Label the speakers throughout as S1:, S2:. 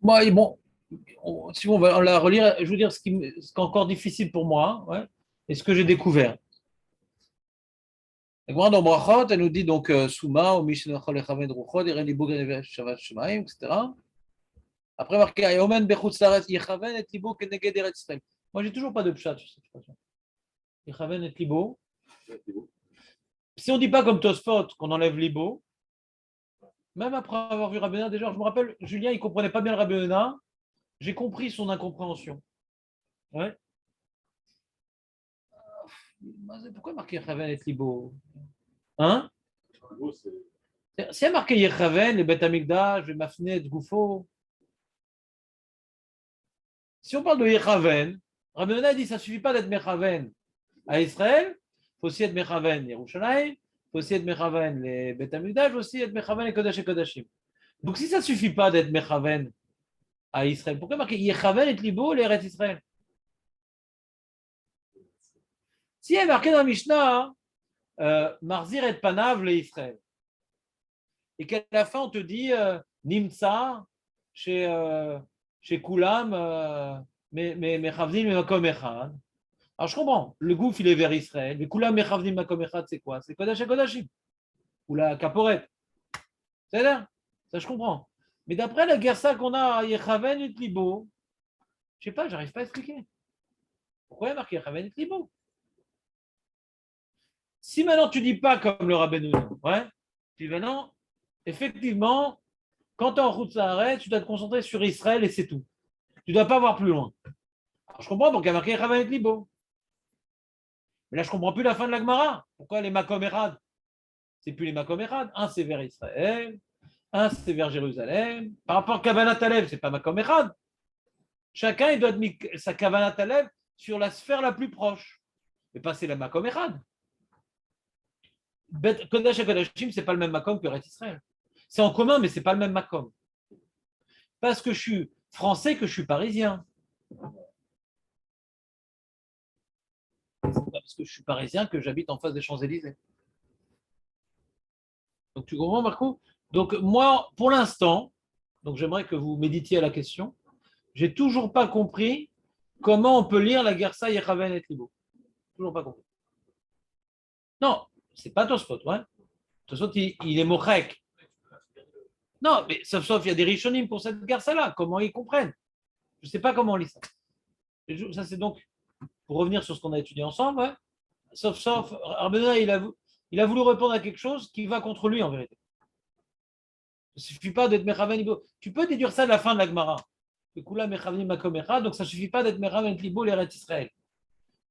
S1: Moi, bon, si on va la relire, je veux dire ce qui est encore difficile pour moi, ouais, et ce que j'ai découvert. La Gemara dans Brachot, elle nous dit donc Souma, ou Mishnachol Echaven Ruchot, Ireni Bogen Shavat Shemaim, etc. Après, marqué Ayomen Bechutz Laretz, Yechaven et Libo Keneged Eretz Israël. Moi, j'ai toujours pas de pshat sur cette expression. Yechaven et Libo. Si on ne dit pas comme Tosfot qu'on enlève Libo, même après avoir vu Rabbeinu, déjà, je me rappelle, Julien, il ne comprenait pas bien le Rabbeinu, j'ai compris son incompréhension. Ouais. Pourquoi marqué Yechaven et Libo? Hein? Si il y a marqué Yechaven, les Beth Amikdash, les Mafnet, Goufo, si on parle de Yechaven, Rabbi Yonah dit que ça ne suffit pas d'être Mechaven à Israël, il faut aussi être Mechaven Yerushalayim, il faut aussi être Mechaven les Beth Amikdash, il faut aussi être Mechaven les Kodesh et Kodashim. Donc si ça ne suffit pas d'être Mechaven à Israël, pourquoi marquer Yechaven et Libo les Eretz Israël? Si il y a marqué dans la Mishnah, Marzir et Panav les Israël, et qu'à la fin on te dit Nimtsa chez Kulam, mais Chavdim et Makom Echad. Alors je comprends, le gouffre il est vers Israël, mais Kulam et Chavdim Makom Echad c'est quoi? C'est Kodesh et Kodashim, ou la Kaporet. C'est là, ça je comprends. Mais d'après la guerre qu'on a à Yechaven et Libo, je sais pas, j'arrive pas à expliquer. Pourquoi il y a marqué Yechaven et Libo? Si maintenant tu dis pas comme le Rabbeinu, ouais, tu dis maintenant, effectivement, quand tu es en route Sahara, tu dois te concentrer sur Israël et c'est tout. Tu ne dois pas voir plus loin. Alors, je comprends pourquoi il y a marqué Chavan et Libo. Mais là, je ne comprends plus la fin de la Gemara. Pourquoi les Makom Erad? C'est plus les Makom Erad. Un, c'est vers Israël. Un, c'est vers Jérusalem. Par rapport à Kavanat Alev, ce n'est pas Makom Erad. Chacun, il doit mettre sa Kavanat Alev sur la sphère la plus proche. Et pas c'est la Makom Erad. Kodesh et Kodashim, ce n'est pas le même Makom que Ret Israël. C'est en commun, mais ce n'est pas le même Makom. Parce que je suis français que je suis parisien. Parce que je suis parisien que j'habite en face des Champs-Élysées. Donc tu comprends, Marco? Donc moi, pour l'instant, donc j'aimerais que vous méditiez à la question. J'ai toujours pas compris comment on peut lire la Gersa Yechaven et Libo. Toujours pas compris. Non, c'est pas Tosfot, ouais. Tosfot, il est mochek. Non, mais sauf il y a des rishonim pour cette Gersa-là. Comment ils comprennent? Je sais pas comment on lit ça. Ça, c'est donc, pour revenir sur ce qu'on a étudié ensemble, ouais. Sauf, Arbena, il a voulu répondre à quelque chose qui va contre lui en vérité. Il ne suffit pas d'être Mechaven Libo. Tu peux déduire ça de la fin de la Gemara. Donc ça ne suffit pas d'être Mechaven Libo, l'Eretz Israël.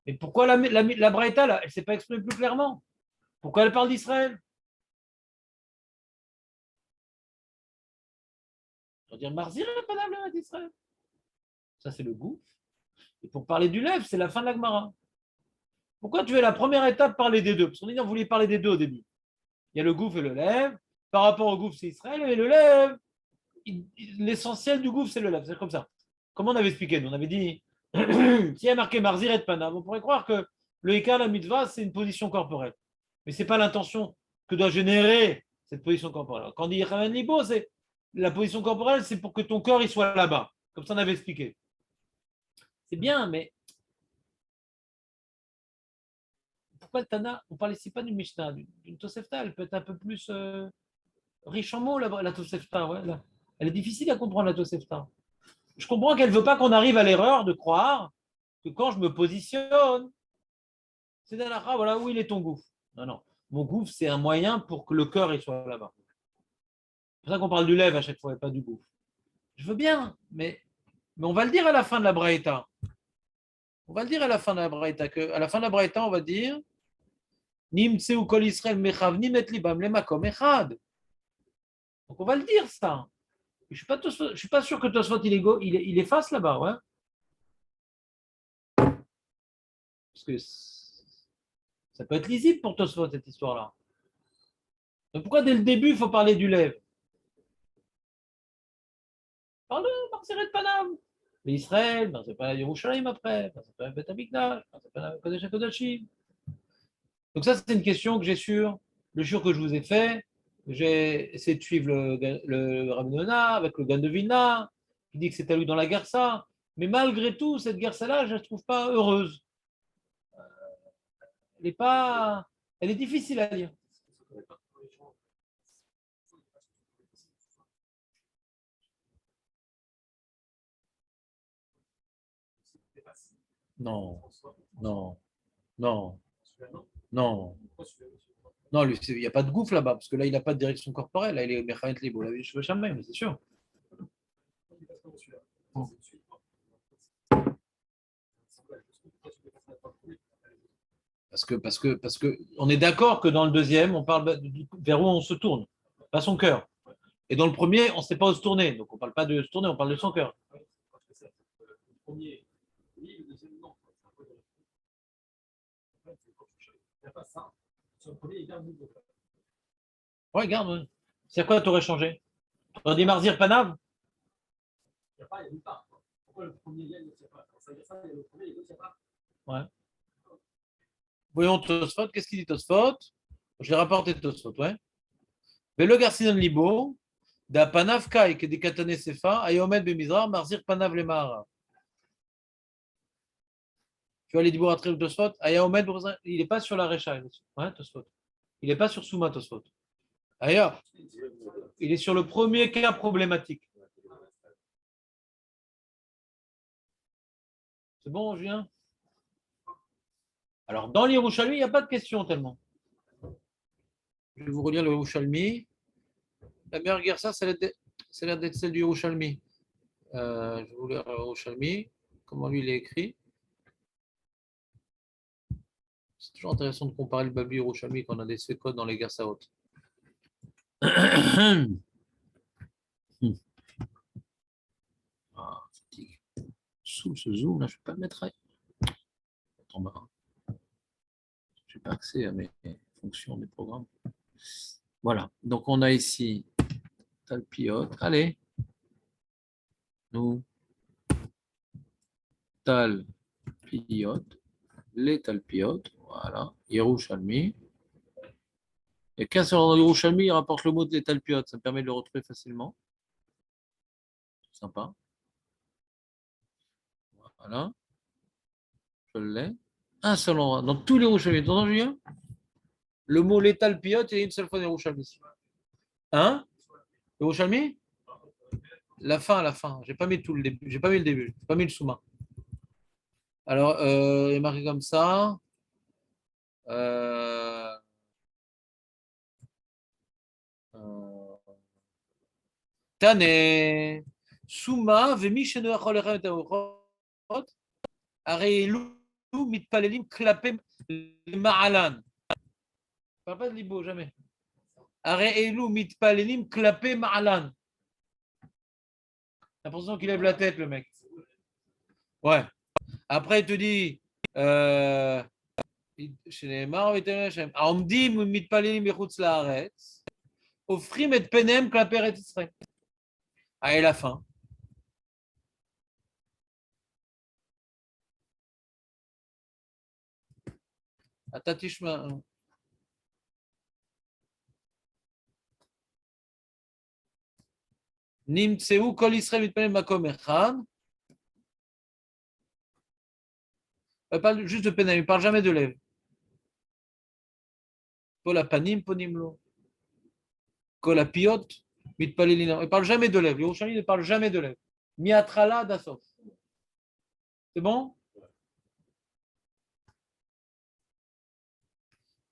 S1: Mais pourquoi la Braïta, là, elle ne s'est pas exprimée plus clairement? Pourquoi elle parle d'Israël? On va dire Marzir et Panam, l'Eretz Israël. Ça, c'est le goût. Et pour parler du lèvre, c'est la fin de la Gemara. Pourquoi tu veux la première étape parler des deux? Parce qu'on dit on voulait parler des deux au début. Il y a le gouffre et le lèvre. Par rapport au gouffre, c'est Israël, et le lèvre, l'essentiel du gouffre, c'est le lèvre. C'est comme ça. Comment on avait expliqué? On avait dit, s'il y a marqué Marzir et Panam, on pourrait croire que le Hikar, la mitzvah, c'est une position corporelle. Mais ce n'est pas l'intention que doit générer cette position corporelle. Quand on dit Yechanan Libo, c'est la position corporelle, c'est pour que ton corps il soit là-bas. Comme ça, on avait expliqué. C'est bien, mais pourquoi le Tana? On ne parle ici pas d'une Mishnah, d'une Tosefta. Elle peut être un peu plus riche en mots, la Tosefta. Ouais, là. Elle est difficile à comprendre, la Tosefta. Je comprends qu'elle ne veut pas qu'on arrive à l'erreur de croire que quand je me positionne, c'est dans la voilà où il est ton gouffre. Non, non. Mon gouffre, c'est un moyen pour que le cœur il soit là-bas. C'est pour ça qu'on parle du lèvre à chaque fois et pas du gouffre. Je veux bien, mais on va le dire à la fin de la Braïta. On va le dire à la fin de la Braïta. À la fin de la Braïta, on va dire Nimtseu kol Israël mechavnim et libam lemakom echad. Donc on va le dire ça. Je ne suis pas sûr que Tosfot il efface là-bas. Ouais. Parce que ça peut être lisible pour Tosfot cette histoire-là. Donc pourquoi dès le début il faut parler du lèvre? Parle de Marceret Panam. Mais Israël, c'est pas Yerushalayim après, c'est pas Beth Amikdash, c'est pas Kodesh HaKodashim. Donc ça, c'est une question que j'ai sur le jour que je vous ai fait. J'ai essayé de suivre le Rabbi Nona avec le Gan de Vilna, qui dit que c'est talou dans la Gersa. Mais malgré tout, cette Gersa-là, je ne la trouve pas heureuse. Elle est pas, elle est difficile à lire. Non, non, non, non. Non, il n'y a pas de gouffre là-bas, parce que là, il n'a pas de direction corporelle. Là, il est Mechanet Libo. Là, je veux jamais, mais c'est sûr. Parce que, on est d'accord que dans le deuxième, on parle vers où on se tourne, pas son cœur. Et dans le premier, on ne sait pas où se tourner. Donc, on ne parle pas de se tourner, on parle de son cœur. Ouais, garde. Ouais. C'est quoi, tu aurais changé? Tu aurais dit Marzir Panav? Ouais. Voyons Tosfot. Qu'est-ce qu'il dit Tosfot? Je l'ai rapporté Tosfot, ouais. Mais le Garcinon Libo, da Panav Kai, que des Katane Sefa, Ayomed Bemizra, Marzir Panav Lemara. Tu vois les Dibour à Tosfot? Ayomed, il n'est pas sur la Recha, ouais, Tosfot. Il n'est pas sur Souma Tosfot. Ailleurs, il est sur le premier cas problématique. C'est bon, Julien? Alors, dans l'Yerushalmi, il n'y a pas de question tellement. Je vais vous relire le Yerushalmi. La meilleure guerre, ça a l'air d'être celle du Yerushalmi. Je vais vous lire le Yerushalmi. Comment lui, il est écrit. C'est toujours intéressant de comparer le Babi Yerushalmi quand on a des sécodes dans les guerres saotes. Ah, fatigue. Sous ce zoom, là, je ne peux pas le mettre en bas. Je n'ai pas accès à mes fonctions des programmes. Voilà. Donc, on a ici Talpiot. Allez. Nous. Talpiot. Les Talpiot. Voilà. Yerushalmi. Il y a qu'un seul dans Yerushalmi, il rapporte le mot de Talpiot. Ça me permet de le retrouver facilement. Sympa. Voilà. Je l'ai. Un seul endroit. Dans tous les Yerushalmi. Tu entends, Julien? Le mot létal piote, il y a une seule fois dans Yerushalmi. Hein? Yerushalmi? La fin. J'ai pas mis tout le début. J'ai pas mis le début. J'ai pas mis le souma. Alors, il est marqué comme ça. Euh, Tane. Souma, vemi shenu achol echem et haorot. Arei elu mitpalelim klapem ma'alan. Parle pas de libo, jamais. Arei elu mitpalelim klapem ma'alan. T'as l'impression qu'il lève la tête, le mec. Ouais. Après, il te dit, העומדים מתפללים מחוץ לארץ, הופכים את פניהם כלפי ארץ ישראל. Et la fin. אתה תשמע. נמצאו כל ישראל מתפללים במקום אחד. Il parle juste de Penem, il ne parle jamais de lèvres. Kol panim ponim lo. Kol piot mitpalelin. Il ne parle jamais de lèvres. Yerushalmi ne parle jamais de lèvres. Miatrala d'asof. C'est bon?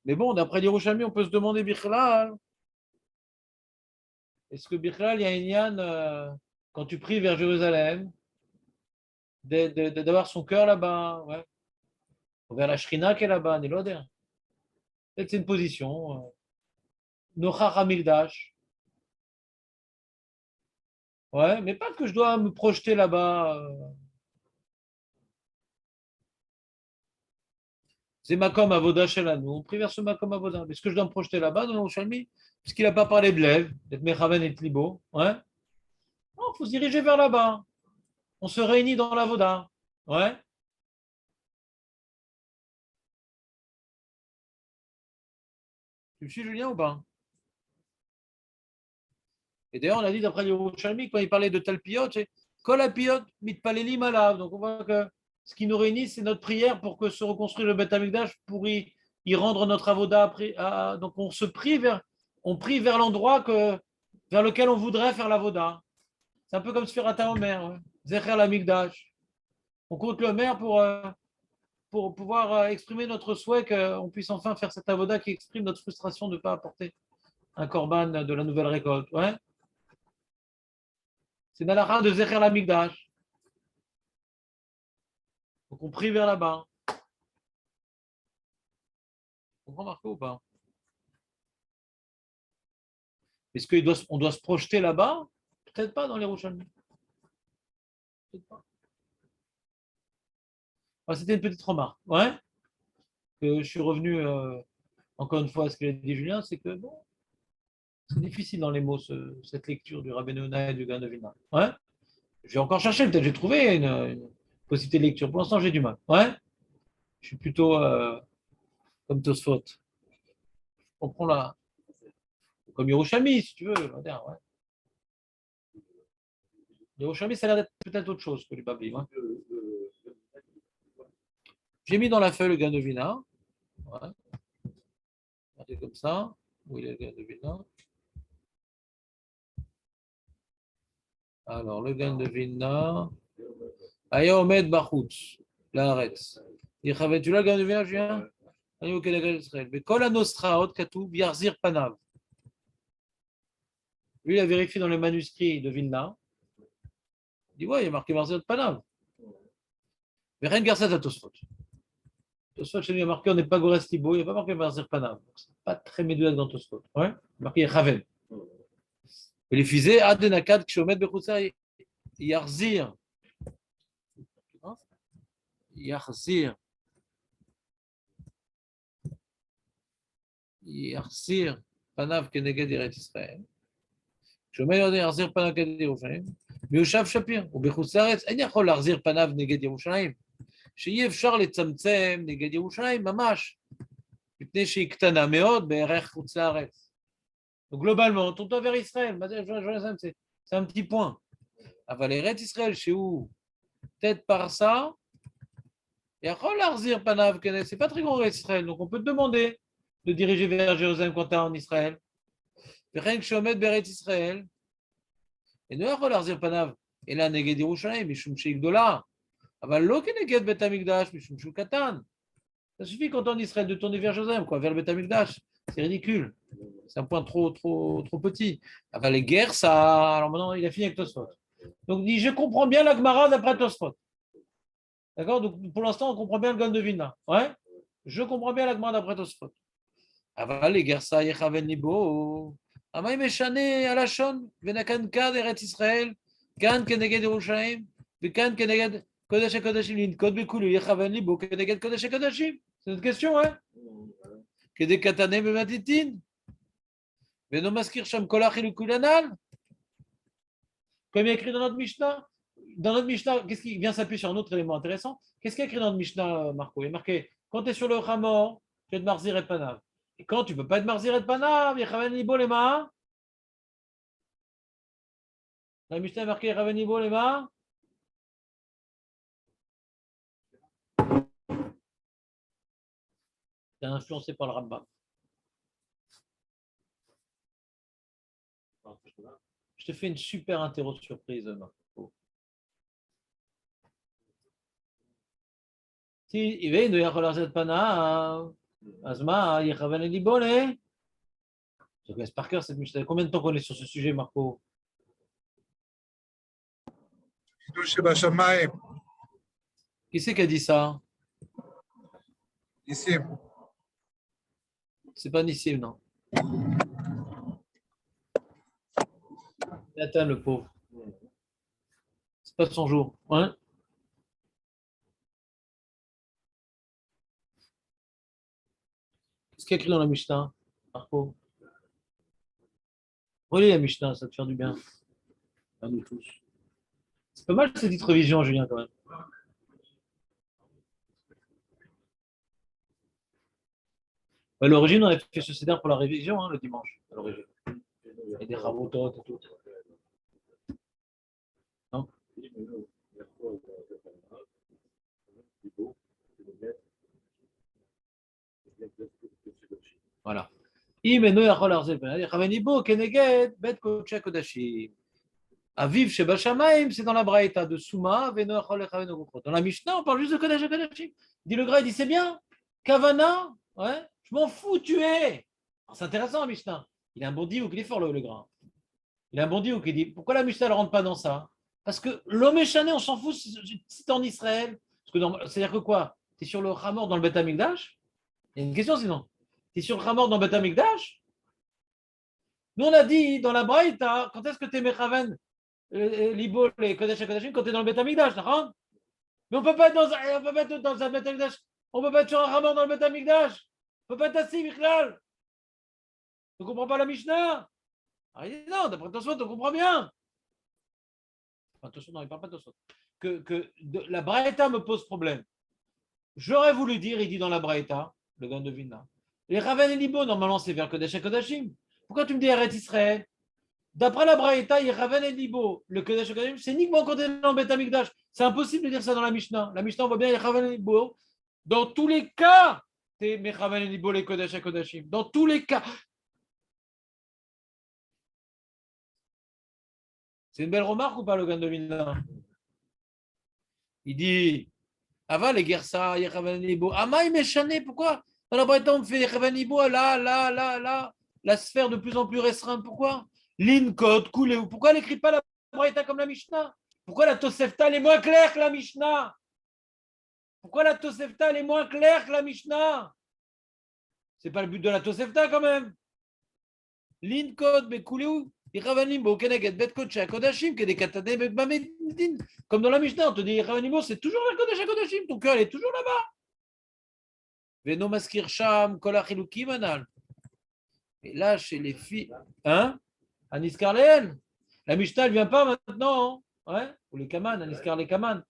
S1: Mais bon, d'après Yerushalmi, on peut se demander Bichlal. Est-ce que Bichlal, il y a une yann quand tu pries vers Jérusalem, d'avoir son cœur là-bas, ouais. Vers la Shrina qui est là-bas, Niloder. Peut-être c'est une position. Nochach Hamildash. Ouais, mais pas que je dois me projeter là-bas. C'est Makom Avoda Shelanu. On prie vers ce Makom Avoda. Est-ce que je dois me projeter là-bas dans l'Oshalmi? Puisqu'il n'a pas parlé de Lev, d'être Mechaven et Tlibo. Ouais. Non, il faut se diriger vers là-bas. On se réunit dans l'Avoda. Ouais. Tu me suis, Julien, ou pas? Et d'ailleurs, on a dit d'après Yerushalmi, quand il parlait de Talpiot, Kol Apiyot Mitpalelim Alav. Donc on voit que ce qui nous réunit, c'est notre prière pour que se reconstruire le Beth Amikdash, pour y rendre notre avoda. Donc on prie vers l'endroit vers lequel on voudrait faire l'avoda. C'est un peu comme Sfirat HaOmer, ouais. Zecher l'Amikdash. On compte le Omer pour pouvoir exprimer notre souhait qu'on puisse enfin faire cette avoda qui exprime notre frustration de ne pas apporter un korban de la nouvelle récolte. Ouais. C'est dans la de Zecher l'Amikdash. Donc on prie vers là-bas. On comprend Marco ou pas? Est-ce qu'on doit se projeter là-bas? Peut-être pas dans les Rouchalmi. Peut-être pas. Ah, c'était une petite remarque. Ouais. Que je suis revenu encore une fois à ce que l'a dit Julien, c'est que bon, c'est difficile dans les mots cette lecture du Rabbeinu Yonah et du Gaon de Vilna. Ouais. Je vais encore chercher, peut-être j'ai trouvé une possibilité de lecture. Pour l'instant, j'ai du mal. Ouais. Je suis plutôt comme Tosfot. On prend la. Comme Yerushalmi, si tu veux. On va dire, ouais. Yerushalmi, ça a l'air d'être peut-être autre chose que les Babli. Hein. J'ai mis dans la feuille le Gaon de Vilna. Ouais. Regardez comme ça. Où il est le Gaon de Vilna? Alors, le Gaon de Vilna. Aya Omed Bachutz. Laaretz. Tu l'as le Gaon de Vilna, Julien? Mais Kol Anostraot Katoub Yarzir Panav. Lui, il a vérifié dans le manuscrit de Vilna. Il dit, ouais, il y a marqué Yarzir Panav. Mais rien de Garsat à Tosfot. Tosfot, chez lui, il a marqué, on n'est pas Gores Tibo, il n'y a pas marqué Yarzir Panav. C'est pas très méduaque dans Tosfot. Ouais, il a marqué Yachaven. Et les fusées, Adenakad, Kshomet, Bechutsa, Yarzir. Yarzir. Yarzir Panav Keneged Eretz Israël. שאומר להחזיר פניו נגד ירושלים, מיושב שפיר, ובחוץ לארץ אין יכול להחזיר פניו נגד ירושלים, שאי אפשר לצמצם נגד ירושלים ממש, מפני שהיא קטנה מאוד בערך חוץ לארץ. Donc globalement, on tourne vers Israël, c'est un petit point. אבל ארץ ישראל שהוא peut-être par ça, יכול להחזיר פניו, c'est pas très grand ארץ ישראל, donc on peut te demander de diriger vers Jérusalem quand tu es en Israël. וכן כשעומד בארץ ישראל, אינו יכול להחזיר פניו אלא נגד ירושלים, משום שהיא גדולה, אבל לא כנגד בית המקדש, משום שהוא קטן. Ça suffit quand on est en Israël de tourner vers Jérusalem, quoi, vers le Beth Amikdash. C'est ridicule. C'est un point trop petit. Enfin, les guerres, ça. Alors maintenant, il a fini avec Tosfot. Donc, il dit, je comprends bien la Gemara d'après Tosfot. D'accord? Donc, pour l'instant, on comprend bien le Gaon de Vilna. Ouais? Je comprends bien la Gemara d'après Tosfot. אבל לגרסה יכוון ליבו. המים משנה הלשון ונקן כאן ארץ ישראל, כאן כנגד ירושלים, וכאן כנגד קודש הקודשים, לנקוט בכולו יכוון ליבו כנגד קודש הקודשים. C'est notre question, hein? כדי קטנה במתיתין, ואינו מזכיר שם כל החילוקי הנ"ל. Comme il y a écrit dans notre Mishnah, qu'est-ce qui vient s'appuyer sur un autre élément intéressant? Qu'est-ce qu'il y a écrit dans notre Mishnah, Marco? Il est marqué, quand tu es sur le Hamor, tu es de Marzir et Panav. Et quand tu ne peux pas être Marzir et Panav, Yechaven Libo Lema. La Mishnah est marquée Yechaven Libo Lema. Tu es influencé par le Rambam. Je te fais une super interro surprise, Marco. Si, il va y avoir Panav. Azma, Yechaven Libo Lema. Je connais par cœur cette Mishnah. Combien de temps qu'on est sur ce sujet, Marco? Qui c'est qui a dit ça?
S2: Nissim.
S1: C'est pas Nissim, non. Nathan, le pauvre. C'est pas son jour. Ouais. Qu'est-ce qu'il y a écrit dans la Mishnah, Marco? Relis la Mishnah, ça va te faire du bien. À nous tous. C'est pas mal cette petite révision, Julien, quand même. À l'origine, on avait fait ce CEDER pour la révision, hein, le dimanche, à l'origine. Et des rabototes et tout. Non? Voilà. Imeno yachol arzel ben chavenibo keneged bet kodesh kodashim. Aviv sheba shamaim, c'est dans la Braïta de Souma, veno yachol lechaven ogufot. Dans la Mishnah, on parle juste de kodesh kodashim. Dit le gras, il dit c'est bien. Kavana, ouais, je m'en fous, tu es. C'est intéressant la Mishnah. Il a un bon dit ou qu'il est fort le gras. Il a un bon dit ou qu'il dit pourquoi la Mishnah ne rentre pas dans ça? Parce que l'homme échané, on s'en fout si c'est en Israël. C'est-à-dire que quoi? Tu es sur le Hamor dans le Beth Amikdash? Il y a une question sinon. Tu es sur le Hamor dans le Beth Amikdash? Nous, on a dit dans la Braïta, quand est-ce que tu es Mechaven, Libo, les Kodesh et Kodashim, quand tu es dans le Beth Amikdash, d'accord? Mais on ne peut pas être dans un Beth Amikdash. On ne peut pas être sur un Hamor dans le Beth Amikdash. On ne peut pas être assis, Michlal. Tu ne comprends pas la Mishnah? Ah, il dit non, d'après Tosfot, on comprend bien. Attention, non, il ne parle pas de Tosfot. La Braïta me pose problème. J'aurais voulu dire, il dit dans la Braïta, le gars de Vilna, les Raven et Libo, normalement, c'est vers Kodesh et Kodashim. Pourquoi tu me dis Eretz Israël? D'après la Braïta, il y a Raven et Libo, le Kodesh et Kodashim, c'est uniquement quand on est dans le Beth Amikdash. C'est impossible de dire ça dans la Mishnah. La Mishnah, on voit bien les Raven et Libo. Dans tous les cas, c'est mes Raven et Libo, les Kodesh et Kodashim. Dans tous les cas. C'est une belle remarque ou pas, le gars de Vilna? Il dit Ava les Gersa, Yechavanibou. Amaï Méchané, pourquoi? Dans la Bretagne, on fait Yechavanibou, là, la sphère de plus en plus restreinte. Pourquoi? L'Inkot, Koulé. Pourquoi elle n'écrit pas la Bretagne comme la Mishnah? Pourquoi la Tosefta elle est moins claire que la Mishnah? Pourquoi la Tosefta elle est moins claire que la Mishnah? C'est pas le but de la Tosefta quand même. L'Inkot, Bekouléou. Comme dans la Mishnah, on te dit c'est toujours vers Kodesh Kodashim, ton cœur est toujours là-bas. Veno maskir sham kol achilukim anal. Et là, chez les filles, hein, Anis Karleel, la Mishnah, elle vient pas maintenant, hein, ouais, ou les Kaman, Anis Karleel Kaman.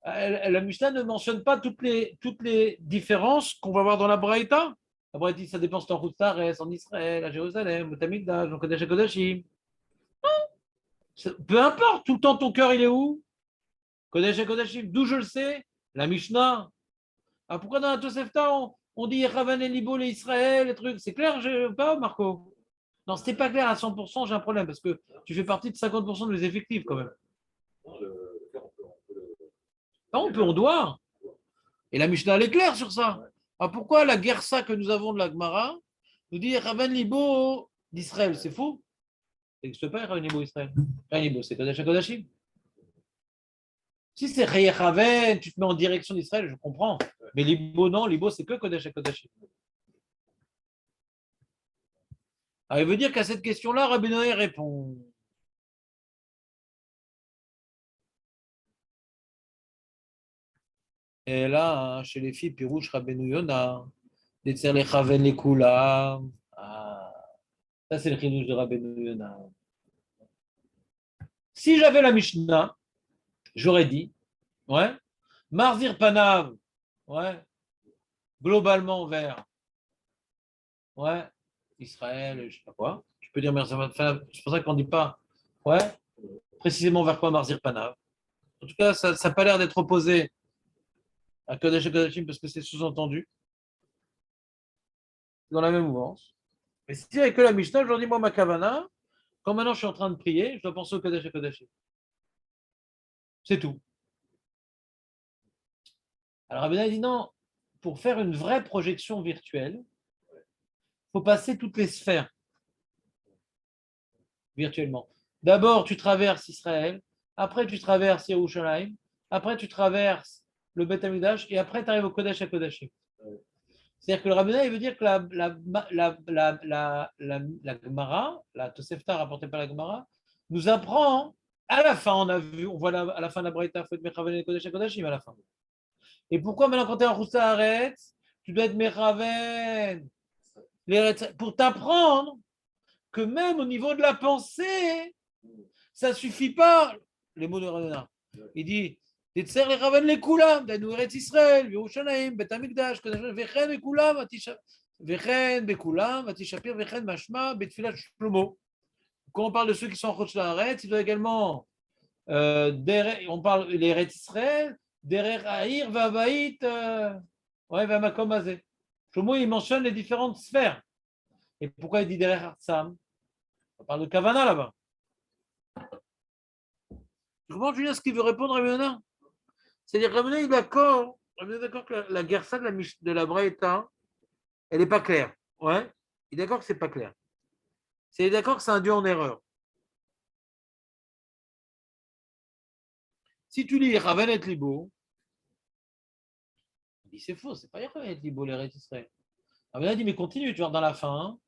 S1: La Mishnah ne mentionne pas toutes les différences qu'on va voir dans la Braïta. La Braïta, ça dépend si c'est en Khoutzares, en Israël, à Jérusalem, au Tamikdash, en Kodesh Kodashim. Peu importe, tout le temps ton cœur il est où? Kodesh et Kodashim, d'où je le sais? La Mishnah. Ah, pourquoi dans la Tosefta on dit Yechavan et Libo les Israël, les trucs? C'est clair, pas Marco? Non, c'était pas clair à 100%, j'ai un problème parce que tu fais partie de 50% des effectifs quand même. Ah, on peut, on doit. Et la Mishnah elle est claire sur ça. Ah, pourquoi la Gersa que nous avons de la Gemara nous dit Yechavan Libo d'Israël? C'est faux. Ça n'existe pas Yechavan Libo Israël. Yechavan Libo, c'est Kodesh et Kodashim. Si c'est Reyechaven, tu te mets en direction d'Israël, je comprends. Mais Libo, non, Libo, c'est que Kodesh et Kodashim. Alors, il veut dire qu'à cette question-là, Rabbi Noé répond. Et là, hein, chez les filles, Pirouche, Rabbi Yona, Detzer les Chaven les Kula. Ah, ça, c'est le chidouche de Rabbi Yona. Si j'avais la Mishnah, j'aurais dit, ouais, Marzir Panav, ouais, globalement vers, ouais, Israël, je ne sais pas quoi. Tu peux dire Marzir Panav, c'est pour ça qu'on ne dit pas, ouais, précisément vers quoi Marzir Panav. En tout cas, ça n'a pas l'air d'être opposé à Kodesh et Kodashim parce que c'est sous-entendu. Dans la même mouvance. Mais si avec que la Mishnah, je leur dis, moi, ma kavana, quand maintenant je suis en train de prier, je dois penser au Kodesh et Kodashim. C'est tout. Alors Rabbeinu dit non, pour faire une vraie projection virtuelle, il faut passer toutes les sphères virtuellement. D'abord, tu traverses Israël, après tu traverses Yerushalayim, après tu traverses le Beth Amikdash, et après tu arrives au Kodesh et Kodashim. C'est-à-dire que le Rabbeinu, il veut dire que la Gemara, la Tosefta rapportée par la Gemara, nous apprend, à la fin, on a vu, on voit à la fin de la Braïta, il faut être Mechaven et Kodesh et Kodashim à la fin. Et pourquoi maintenant quand tu es en Khoutzaaret, tu dois être Mechaven pour t'apprendre que même au niveau de la pensée, ça ne suffit pas, les mots de Rabbeinu. Il dit, תצטרך לכוון לכולם, דהיינו ארץ ישראל, ירושלים, בית המקדש, וכן בכולם, ותשפר וכן משמע בתפילת שלמה. Quand on parle de ceux qui sont en Chutz La'aretz, il doit également, on parle de l'Eretz Israël, Derer Ha'ir Va'Ba'it, ouais, Va'Makom Hazeh. Shlomo, il mentionne les différentes sphères. Et pourquoi il dit derrière Artsam? On parle de Kavana là-bas. Je comprends, Julien, ce qu'il veut répondre à Rabbeinu. C'est-à-dire que Rabbeinu est d'accord. Rabbeinu est d'accord que la Gersa de la Braïta, elle n'est pas claire. Ouais. Il est d'accord que c'est pas clair. Il est d'accord que c'est un Dieu en erreur. Si tu lis Raven et Libo, il dit c'est faux, c'est pas Raven et Libo, les Eretz Israël. Raven a dit mais continue, tu vas dans la fin,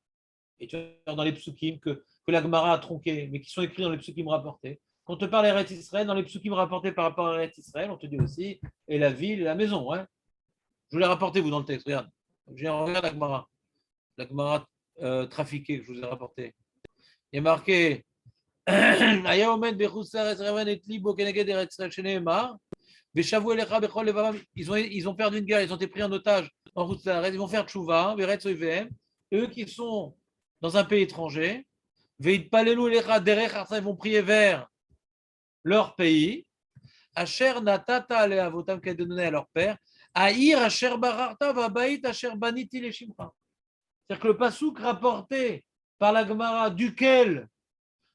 S1: et tu vas voir dans les psukim que la Gemara a tronqué, mais qui sont écrits dans les psukim rapportés. Quand on te parle d'Eretz Israël, dans les psukim rapportés par rapport à Eretz Israël, on te dit aussi et la ville et la maison. Ouais. Je vous l'ai rapporté, vous, dans le texte, regarde. Regarde la Gemara trafiquée que je vous ai rapportée. Il y a marqué ils ont perdu une guerre, ils ont été pris en otage en route, ils vont faire tchouva, eux qui sont dans un pays étranger, ils vont prier vers leur pays, Asher natata aleavotam qu'a donné à leur père, Aïr Asher bararta vabaït Asher baniti leshimcha. C'est-à-dire que le pasouk rapporté par la Gemara, duquel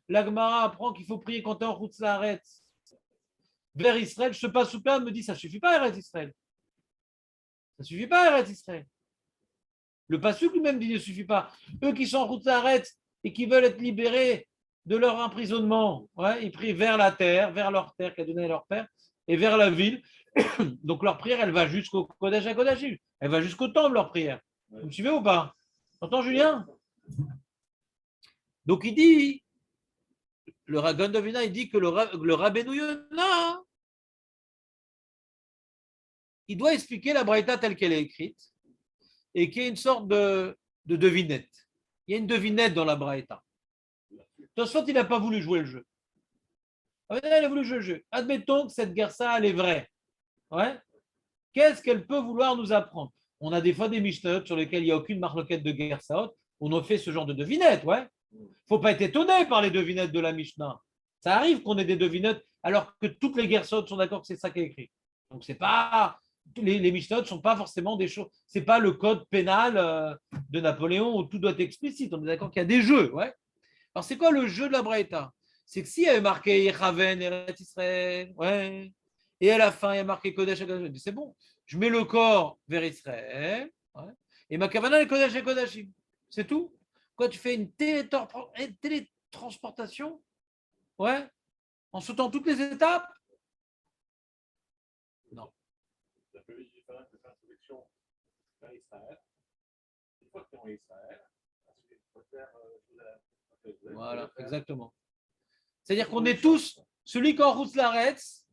S1: la Gemara apprend qu'il faut prier quand tu es en route Saaretz vers Israël, ce pasouk-là me dit ça ne suffit pas, Eretz Israël. Ça ne suffit pas, Eretz Israël. Le pasouk lui-même dit ne suffit pas. Eux qui sont en route Saaretz et qui veulent être libérés de leur emprisonnement, ouais, ils prient vers la terre, vers leur terre qu'a donné leur père, et vers la ville. Donc leur prière, elle va jusqu'au Kodesh HaKodashim. Elle va jusqu'au temple, leur prière. Vous me suivez ou pas? T'entends, Julien? Donc il dit, le Ragon Dovina, il dit que le Rabbeinu Yonah, il doit expliquer la Braïta telle qu'elle est écrite et qu'il y ait une sorte de devinette. Il y a une devinette dans la Braïta. Tosfot, il n'a pas voulu jouer le jeu. Il a voulu jouer le jeu. Admettons que cette Gersa, elle est vraie. Ouais. Qu'est-ce qu'elle peut vouloir nous apprendre? On a des fois des Mishnayot sur lesquels il n'y a aucune marloquette de Gersaot. On a fait ce genre de devinette. Ouais. Il ne faut pas être étonné par les devinettes de la Mishnah. Ça arrive qu'on ait des devinettes alors que toutes les Gersaot sont d'accord que c'est ça qui est écrit. Donc, c'est pas. Les Mishnayot ne sont pas forcément des choses. Ce n'est pas le code pénal de Napoléon où tout doit être explicite. On est d'accord qu'il y a des jeux. Ouais. Alors, c'est quoi le jeu de la Braïta? C'est que s'il y avait marqué Yechaven, Eretz Israël, ouais, et à la fin, il y a marqué Kodesh et Kodesh, c'est bon, je mets le corps vers Israël, ouais, et ma kavana est Kodesh et Kodashim. C'est tout. Quoi, tu fais une télétransportation, ouais, en sautant toutes les étapes? Non. Voilà, exactement. C'est-à-dire qu'on est tous, celui qui est en route Laretz,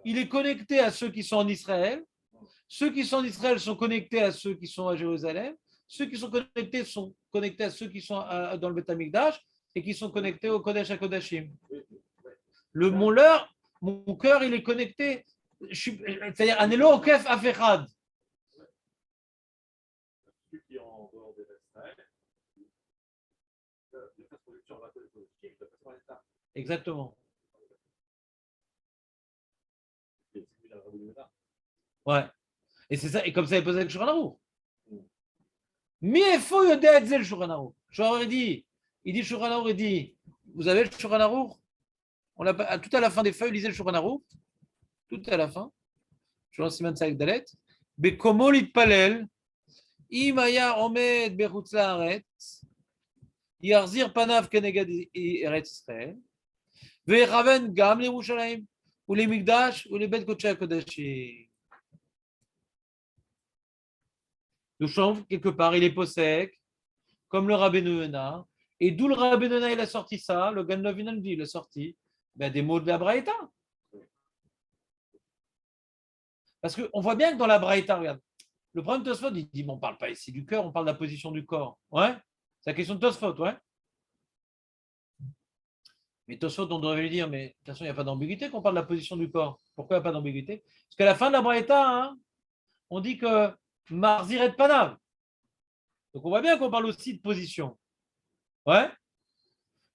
S1: il est connecté à ceux qui sont en Israël. Ceux qui sont en Israël sont connectés à ceux qui sont à Jérusalem. Ceux qui sont connectés à ceux qui sont dans le Beth Amikdash et qui sont connectés au Kodesh HaKodashim. Mon cœur, il est connecté. C'est-à-dire, Anelo Okef Afechad. Exactement. Ouais. Et c'est ça. Et comme ça, il posait le Shulchan Aruch. Mais il faut aider le Shulchan Aruch. Il dit Shulchan Aruch, il dit, vous avez le Shulchan Aruch? Tout à la fin des feuilles, lisez le Shulchan Aruch. Tout à la fin. Shulchan Siman Tzadik Dalet. Bekomo litpalel, im haya omed bechutz laaretz, yarzir panav keneged Eretz Israël, ve'eraven gam l'Yerushalayim, ou les Mikdash, ou les Bet Kodesh HaKodashim. Le chanvre, quelque part, il est possèque, comme le Rabbeinu Yonah. Et d'où le Rabbeinu Yonah, il a sorti ça, le Gan Lovina dit, il a sorti des mots de la Braïta. Parce qu'on voit bien que dans la Braïta, regarde, le problème de Tosfot, il dit, on ne parle pas ici du cœur, on parle de la position du corps. Ouais, c'est la question de Tosfot, ouais. Mais Tosfot, on devrait lui dire, mais de toute façon, il n'y a pas d'ambiguïté qu'on parle de la position du corps. Pourquoi il n'y a pas d'ambiguïté? Parce qu'à la fin de la Braïta, on dit que Marziret Panav. Donc on voit bien qu'on parle aussi de position. Ouais.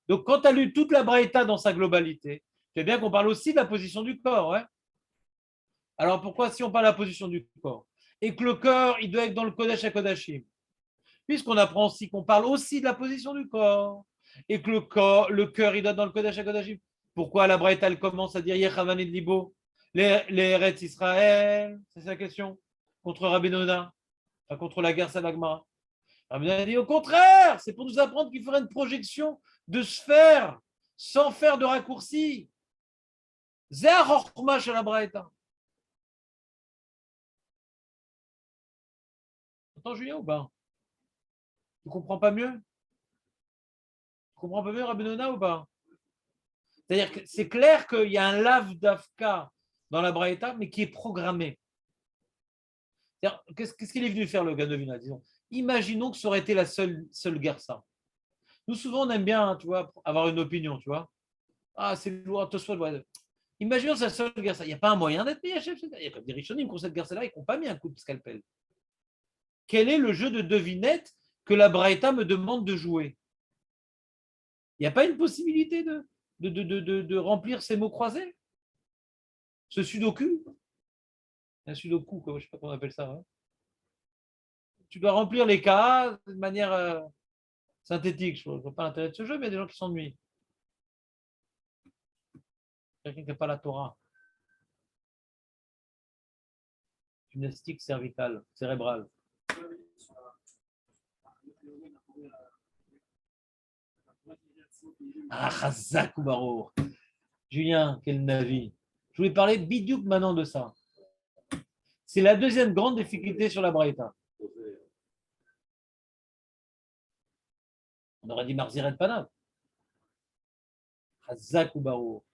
S1: Donc quand tu as lu toute la Braïta dans sa globalité, tu vois bien qu'on parle aussi de la position du corps. Ouais. Alors pourquoi si on parle de la position du corps et que le corps, il doit être dans le Kodesh HaKodashim. Puisqu'on apprend aussi qu'on parle aussi de la position du corps, et que le cœur, il doit être dans le Kodesh HaKodashim. Pourquoi la Braïta, elle commence à dire Yechavan et Libo, les Eretz Israël? C'est sa question. Contre Rabbi Noda, enfin, contre la guerre Salagmara. Rabbi Noda dit au contraire, c'est pour nous apprendre qu'il faudrait une projection de sphère, sans faire de raccourci. Zéa Chorma chez la Braïta. Attends, Julien, ou pas? Tu comprends pas mieux? Tu comprends pas mieux Rabbi Noda ou pas? C'est-à-dire que c'est clair qu'il y a un lave d'Afka dans la Braïta, mais qui est programmé. Qu'est-ce qu'il est venu faire le Gadovina, disons? Imaginons que ça aurait été la seule Gersa. Nous, souvent, on aime bien, hein, tu vois, avoir une opinion, tu vois. Ah, c'est lourd, imaginons que c'est la seule Gersa. Il n'y a pas un moyen d'être mis à chef. Il y a comme des Rishonim qui ont cette Gersa-là et qui n'ont pas mis un coup de scalpel. Quel est le jeu de devinette que la Braïta me demande de jouer? Il n'y a pas une possibilité de remplir ces mots croisés? Ce sudoku? Un sudoku, quoi, je ne sais pas comment on appelle ça. Hein. Tu dois remplir les cas de manière synthétique. Je ne vois pas l'intérêt de ce jeu, mais il y a des gens qui s'ennuient. Quelqu'un qui n'a pas la Torah. Gymnastique cervicale, cérébrale. Ah, Chazak ou Barour. Julien, quel navi. Je voulais parler bidiouk maintenant de ça. C'est la deuxième grande difficulté sur la Braïta. On aurait dit Marziret Panav. Chazak ou Barour.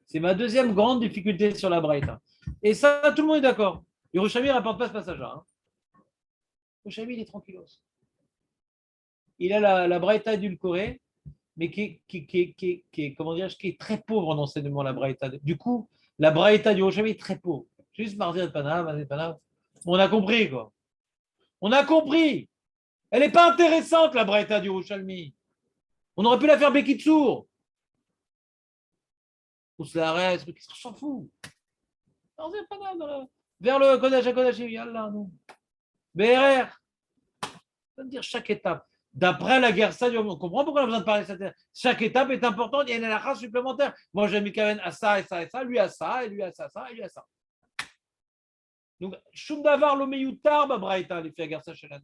S1: C'est ma deuxième grande difficulté sur la Braïta. Et ça, tout le monde est d'accord. Yerushalmi ne rapporte pas ce passage-là. Hein. Yerushalmi, il est tranquillos. Il a la Braïta édulcorée, mais qui est très pauvre en enseignement, la Braïta. Du coup, la Braïta du Yerushalmi est très pauvre. Juste Marziret Panav. On a compris, quoi. On a compris. Elle n'est pas intéressante, la Braïta du Yerushalmi. On aurait pu la faire Bekitsour. Ou se la reste, qu'est-ce qu'on s'en fout? Vers le Kodesh HaKodashim, Yallah, nous. BRR. Ça veut dire chaque étape. D'après la guerre, ça, on comprend pourquoi on a besoin de parler de cette. Chaque étape est importante, il y a une halakha supplémentaire. Moi, j'ai mis Kaven à ça et ça et ça, lui à ça, et lui à ça, et lui à ça. Donc, Shum Davar Lomeyutar, Braïta, les filles à Gersa chez la.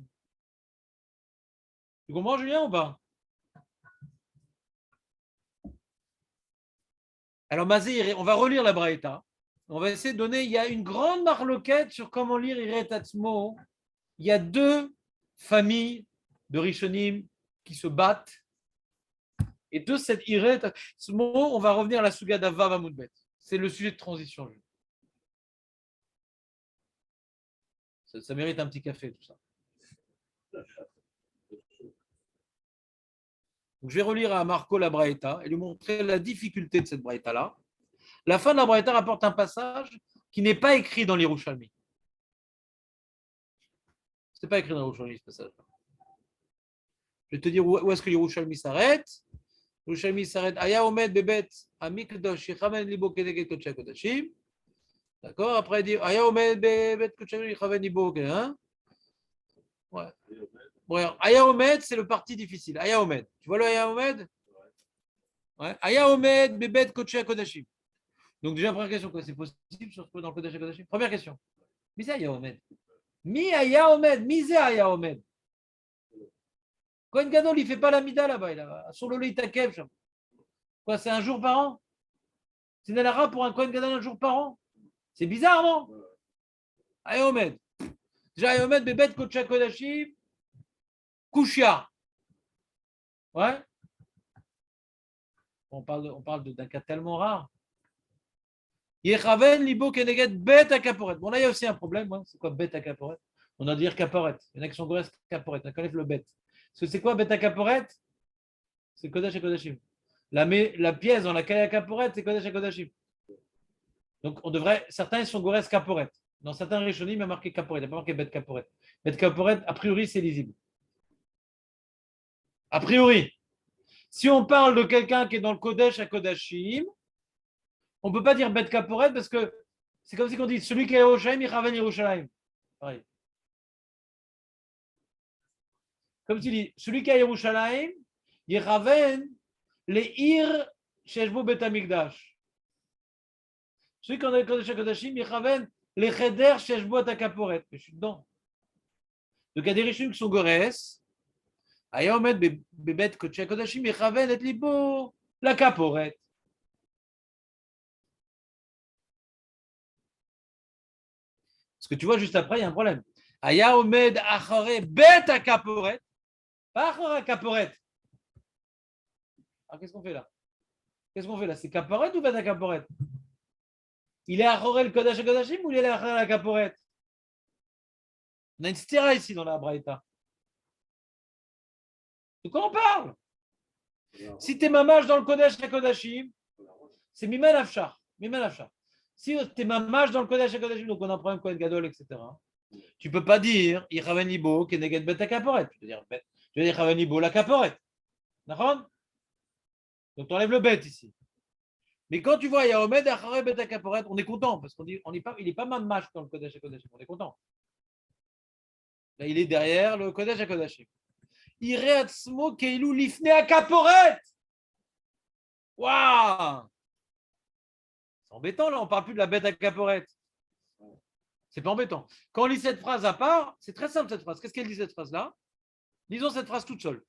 S1: Tu comprends, Julien, ou pas? Alors, Mazé, on va relire la Braïta. On va essayer de donner. Il y a une grande marloquette sur comment lire Iret Atzmo. Il y a deux familles de Rishonim qui se battent. Et de cette Iret Atzmo, on va revenir à la Suga d'Avav Amoudbet. C'est le sujet de transition. Ça mérite un petit café, tout ça. Donc, je vais relire à Marco la Braïta et lui montrer la difficulté de cette Braïta-là. La fin de la Braïta rapporte un passage qui n'est pas écrit dans l'Yerushalmi. Ce n'est pas écrit dans l'Yerushalmi, ce passage. Je vais te dire où est-ce que l'Yerushalmi s'arrête. L'Yerushalmi s'arrête. Aya omed bebet amikdash yichaven libo keneget kodesh kodashim. D'accord. Après, il dit Aya omed bebet kodesh yichaven libo. Ouais. Bon, Aya omed, c'est le parti difficile. Aya omed. Tu vois le Aya omed? Ouais. Aya omed bebet kodesh kodashim. Donc, déjà, première question, c'est possible sur dans le Kodesh HaKodashim? Première question. Mi c'est Aya Omed. Mi Aya Omed. Mi c'est Aya Omed. Kohen Gadol, il ne fait pas la mida là-bas. Sur le Leitakev. Quoi, c'est un jour par an? C'est une halakha pour un Kohen Gadol un jour par an? C'est bizarre, non? Aya Omed. Déjà, Aya Omed, Bebet Kodesh HaKodashim. Kushia. Ouais? On parle d'un cas tellement rare. Yechaven libo keneget bet akaporet. Bon, là, il y a aussi un problème. Hein. C'est quoi bet akaporet? On a dit kaporet. Il y en a qui sont goresses kaporet. On connaît le bet. Parce que c'est quoi bet akaporet? C'est Kodesh et Kodashim. La pièce dans laquelle il y a kaporet, c'est Kodesh et Kodashim. Donc, certains ils sont goresses kaporet. Dans certains rishonim, il y a marqué kaporet. Il n'y a pas marqué bet kaporet. Bet kaporet, a priori, c'est lisible. A priori. Si on parle de quelqu'un qui est dans le Kodesh à Kodashim, on ne peut pas dire Bet Kaporet parce que c'est comme si on dit celui qui est à Yerushalayim, il ramène Yerushalayim. Pareil. Comme tu dis, celui qui a Yerushalayim, Yeraven, les Ir, Sheshbo Bet Hamikdash. Celui qui a le Kodesh HaKodashim, Yeraven, les Cheder, Sheshbo Akaporet. Mais je suis dedans. Donc il y a des Rishim qui sont Gores. Ayaomet, Bebet, Kodesh HaKodashim, Yeraven, et Libo, la Kaporet. Parce que tu vois, juste après, il y a un problème. Aya Omed Achare Bet Akaporet. Pas Achare Akaporet. Alors qu'est-ce qu'on fait là? Qu'est-ce qu'on fait là? C'est Kaporet ou Bet Akaporet? Il est Achare le Kodesh HaKodashim ou il est Achare la Kaporet? On a une stéra ici dans la Braïta. De quoi on parle? Si tu es mamage dans le Kodesh HaKodashim, c'est Mimen Afshar. Mimen Afshar. Si tu es mamage dans le Kodesh HaKodashim, donc on a un problème Kohen Gadol, etc. Tu ne peux pas dire Iraven Libo, Keneged Bet Akaporet. Tu veux dire Iraven Libo, la Kaporet. D'accord? Donc tu enlèves le bet ici. Mais quand tu vois Yaomed Achare Bet Akaporet, on est content parce qu'on dit il n'est pas mamage dans le Kodesh HaKodashim. On est content. Là, il est derrière le Kodesh HaKodashim. Ireatzmo Keilu Lifne Akaporet. Waouh! C'est embêtant là, on ne parle plus de la bête Akaporet. C'est pas embêtant. Quand on lit cette phrase à part, c'est très simple cette phrase. Qu'est-ce qu'elle dit cette phrase-là? Lisons cette phrase toute seule.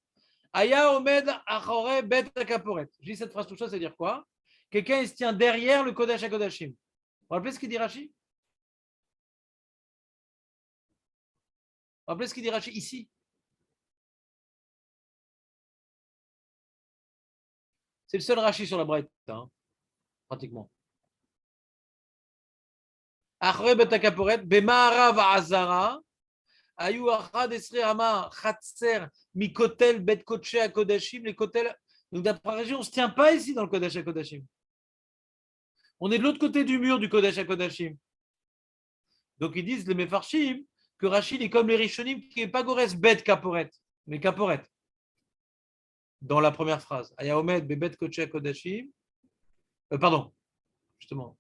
S1: Aya Omed Achore Bet Akaporet. Je dis cette phrase toute seule, ça veut dire quoi? Quelqu'un il se tient derrière le Kodesh HaKodashim. Vous vous rappelez ce qu'il dit Rashi? Vous vous rappelez ce qu'il dit Rashi ici? C'est le seul Rashi sur la Braïta, hein, pratiquement. Achore Bet Akaporet, Bema'arav Azara, Ayu Achad Esri Hama, Chatser, Mikotel, Bet Kodesh HaKodashim, les Kotel. Donc d'après Rashi, on ne se tient pas ici dans le Kodesh HaKodashim. On est de l'autre côté du mur du Kodesh HaKodashim. Donc ils disent, les Mefarshim, que Rachid est comme les Rishonim qui n'est pas Gores Bet Kaporet, mais Kaporet. Dans la première phrase. Ayaomed Bebet Kodesh HaKodashim. Pardon, justement.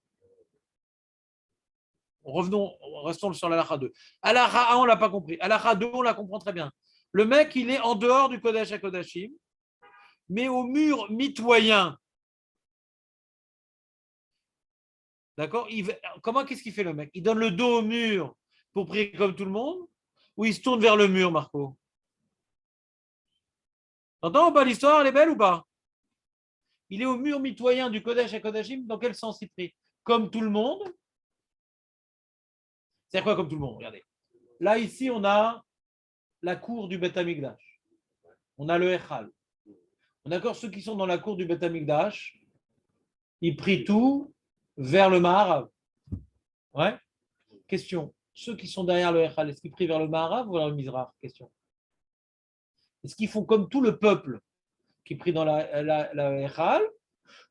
S1: Restons sur l'Alacha 2. Alacha 1, on ne l'a pas compris. Alacha 2, on la comprend très bien. Le mec, il est en dehors du Kodesh HaKodashim, mais au mur mitoyen. D'accord? Qu'est-ce qu'il fait le mec? Il donne le dos au mur pour prier comme tout le monde, ou il se tourne vers le mur, Marco? T'entends ou pas l'histoire? Elle est belle ou pas? Il est au mur mitoyen du Kodesh HaKodashim. Dans quel sens il prie? Comme tout le monde. C'est quoi comme tout le monde? Regardez. Là, ici, on a la cour du Beth Amikdash. On a le Echal. D'accord? Ceux qui sont dans la cour du Beth Amikdash, ils prient tout vers le Maharav. Ouais? Question. Ceux qui sont derrière le Echal, est-ce qu'ils prient vers le Maharav ou vers le Mizrach? Question. Est-ce qu'ils font comme tout le peuple qui prie dans la Echal,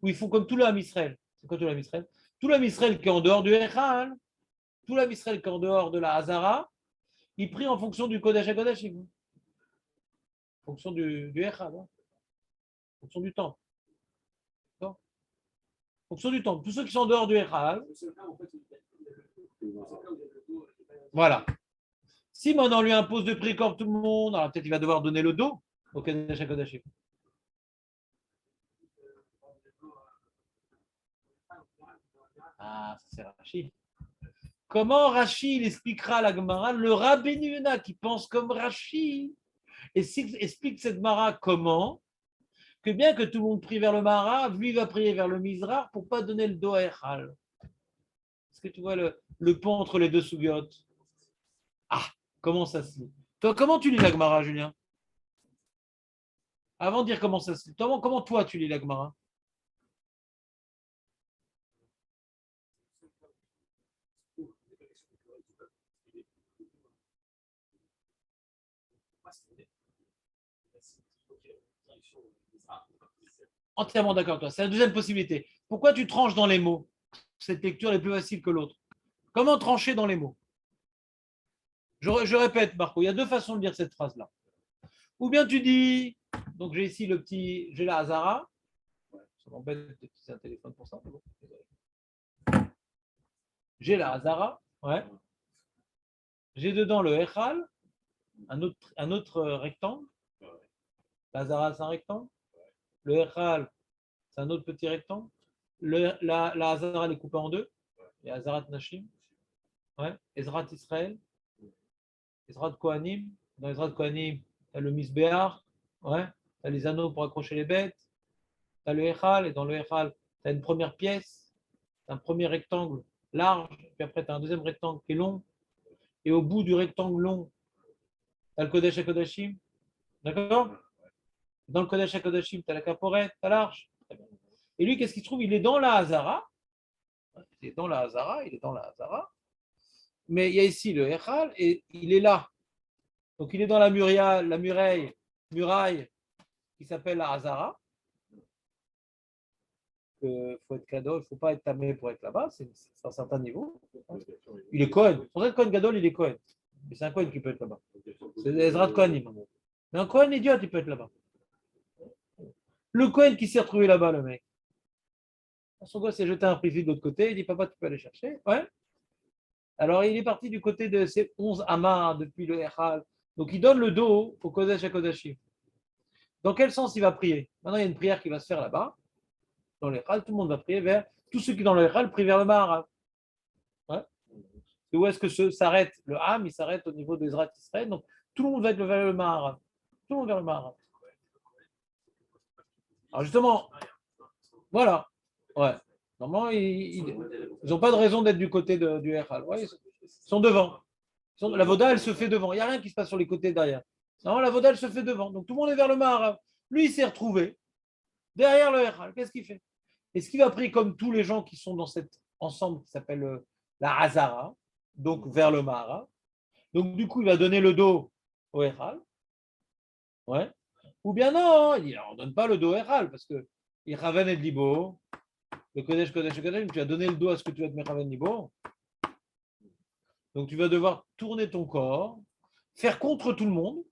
S1: ou ils font comme tout le Ham Israël? C'est quoi tout le Ham Israël? Tout le Ham Israël qui est en dehors du Echal, tout le Ham Israël qui est en dehors de la Hazara, il prie en fonction du Kodesh HaKodashim. En fonction du Echal, en fonction du temple. En fonction du temple. Tous ceux qui sont en dehors du Echal. Voilà. Si maintenant on lui impose de prier comme tout le monde, alors peut-être il va devoir donner le dos au Kodesh HaKodashim. Ah, c'est Rashi. Comment Rashi il expliquera la Gemara? Le Rabbeinu Yonah qui pense comme Rashi explique cette Mara comment? Que bien que tout le monde prie vers le Mara, lui va prier vers le Mizrach pour ne pas donner le dos à Echal. Est-ce que tu vois le pont entre les deux sougiotes? Ah, comment ça se lit? Toi, comment tu lis la Gemara, Julien? Avant de dire comment ça se lit, comment toi tu lis la Gemara? Entièrement d'accord avec toi. C'est la deuxième possibilité. Pourquoi tu tranches dans les mots? Cette lecture est plus facile que l'autre. Comment trancher dans les mots? Je répète, Marco, il y a deux façons de lire cette phrase-là. Ou bien tu dis, donc j'ai ici j'ai la Hazara. Ça m'embête de utiliser un téléphone pour ça. J'ai la Hazara. J'ai dedans le Echal, un autre rectangle. La Hazara, c'est un rectangle. Le Echal, c'est un autre petit rectangle. La Hazara, elle est coupée en deux. Il y a Hazarat Nashim, ouais. Ezrat Israël, Ezrat Kohanim. Dans Ezrat Kohanim, tu as le Misbéar, ouais. Tu as les anneaux pour accrocher les bêtes. Tu as le Echal, et dans le Echal, tu as une première pièce, un premier rectangle large, puis après, tu as un deuxième rectangle qui est long. Et au bout du rectangle long, tu as le Kodesh HaKodashim. D'accord? Dans le Kodesh HaKodashim, tu as la Kaporet, tu as l'arche. Et lui, qu'est-ce qu'il trouve? Il est dans la Hazara. Il est dans la Hazara, il est dans la Hazara. Mais il y a ici le Echal et il est là. Donc il est dans la muraille qui s'appelle la Hazara. Il faut être cadeau, il ne faut pas être tamé pour être là-bas, c'est un certain niveau. Il est Cohen. Sans être Cohen Gadol, il est Cohen. Mais c'est un Cohen qui peut être là-bas. C'est Ezra de Kohanim. Mais un Cohen idiot, il peut être là-bas. Le Cohen qui s'est retrouvé là-bas, le mec. Son gosse s'est jeté un précis de l'autre côté, il dit papa, tu peux aller chercher. Ouais. Alors il est parti du côté de ces 11 amas depuis le Echal. Donc il donne le dos au Kodesh HaKodashim. Dans quel sens il va prier? Maintenant, il y a une prière qui va se faire là-bas. Dans l'Echal, tout le monde va prier vers. Tous ceux qui dans l'Echal prient vers le Maharav. Ouais. Et où est-ce que s'arrête le Ham? Il s'arrête au niveau des Ezrat Israël. Donc tout le monde va être vers le Maharav. Tout le monde vers le Maharav. Alors justement, voilà. Ouais. Normalement, ils n'ont pas de raison d'être du côté du Echal. Ouais, ils sont devant. La Voda, elle se fait devant. Il n'y a rien qui se passe sur les côtés derrière. Non, la Voda, elle se fait devant. Donc tout le monde est vers le Maharav. Lui, il s'est retrouvé derrière le Echal. Qu'est-ce qu'il fait? Est-ce qu'il va prier comme tous les gens qui sont dans cet ensemble qui s'appelle la Hazara, donc vers le Maharav? Donc du coup, il va donner le dos au Echal. Ouais. Ou bien non, il ne donne pas le dos au Echal parce que il Raven et Libo, le Kodesh, Kodesh, Kodesh, tu as donné le dos à ce que tu vas te mettre Raven Libo. Donc tu vas devoir tourner ton corps, faire contre tout le monde.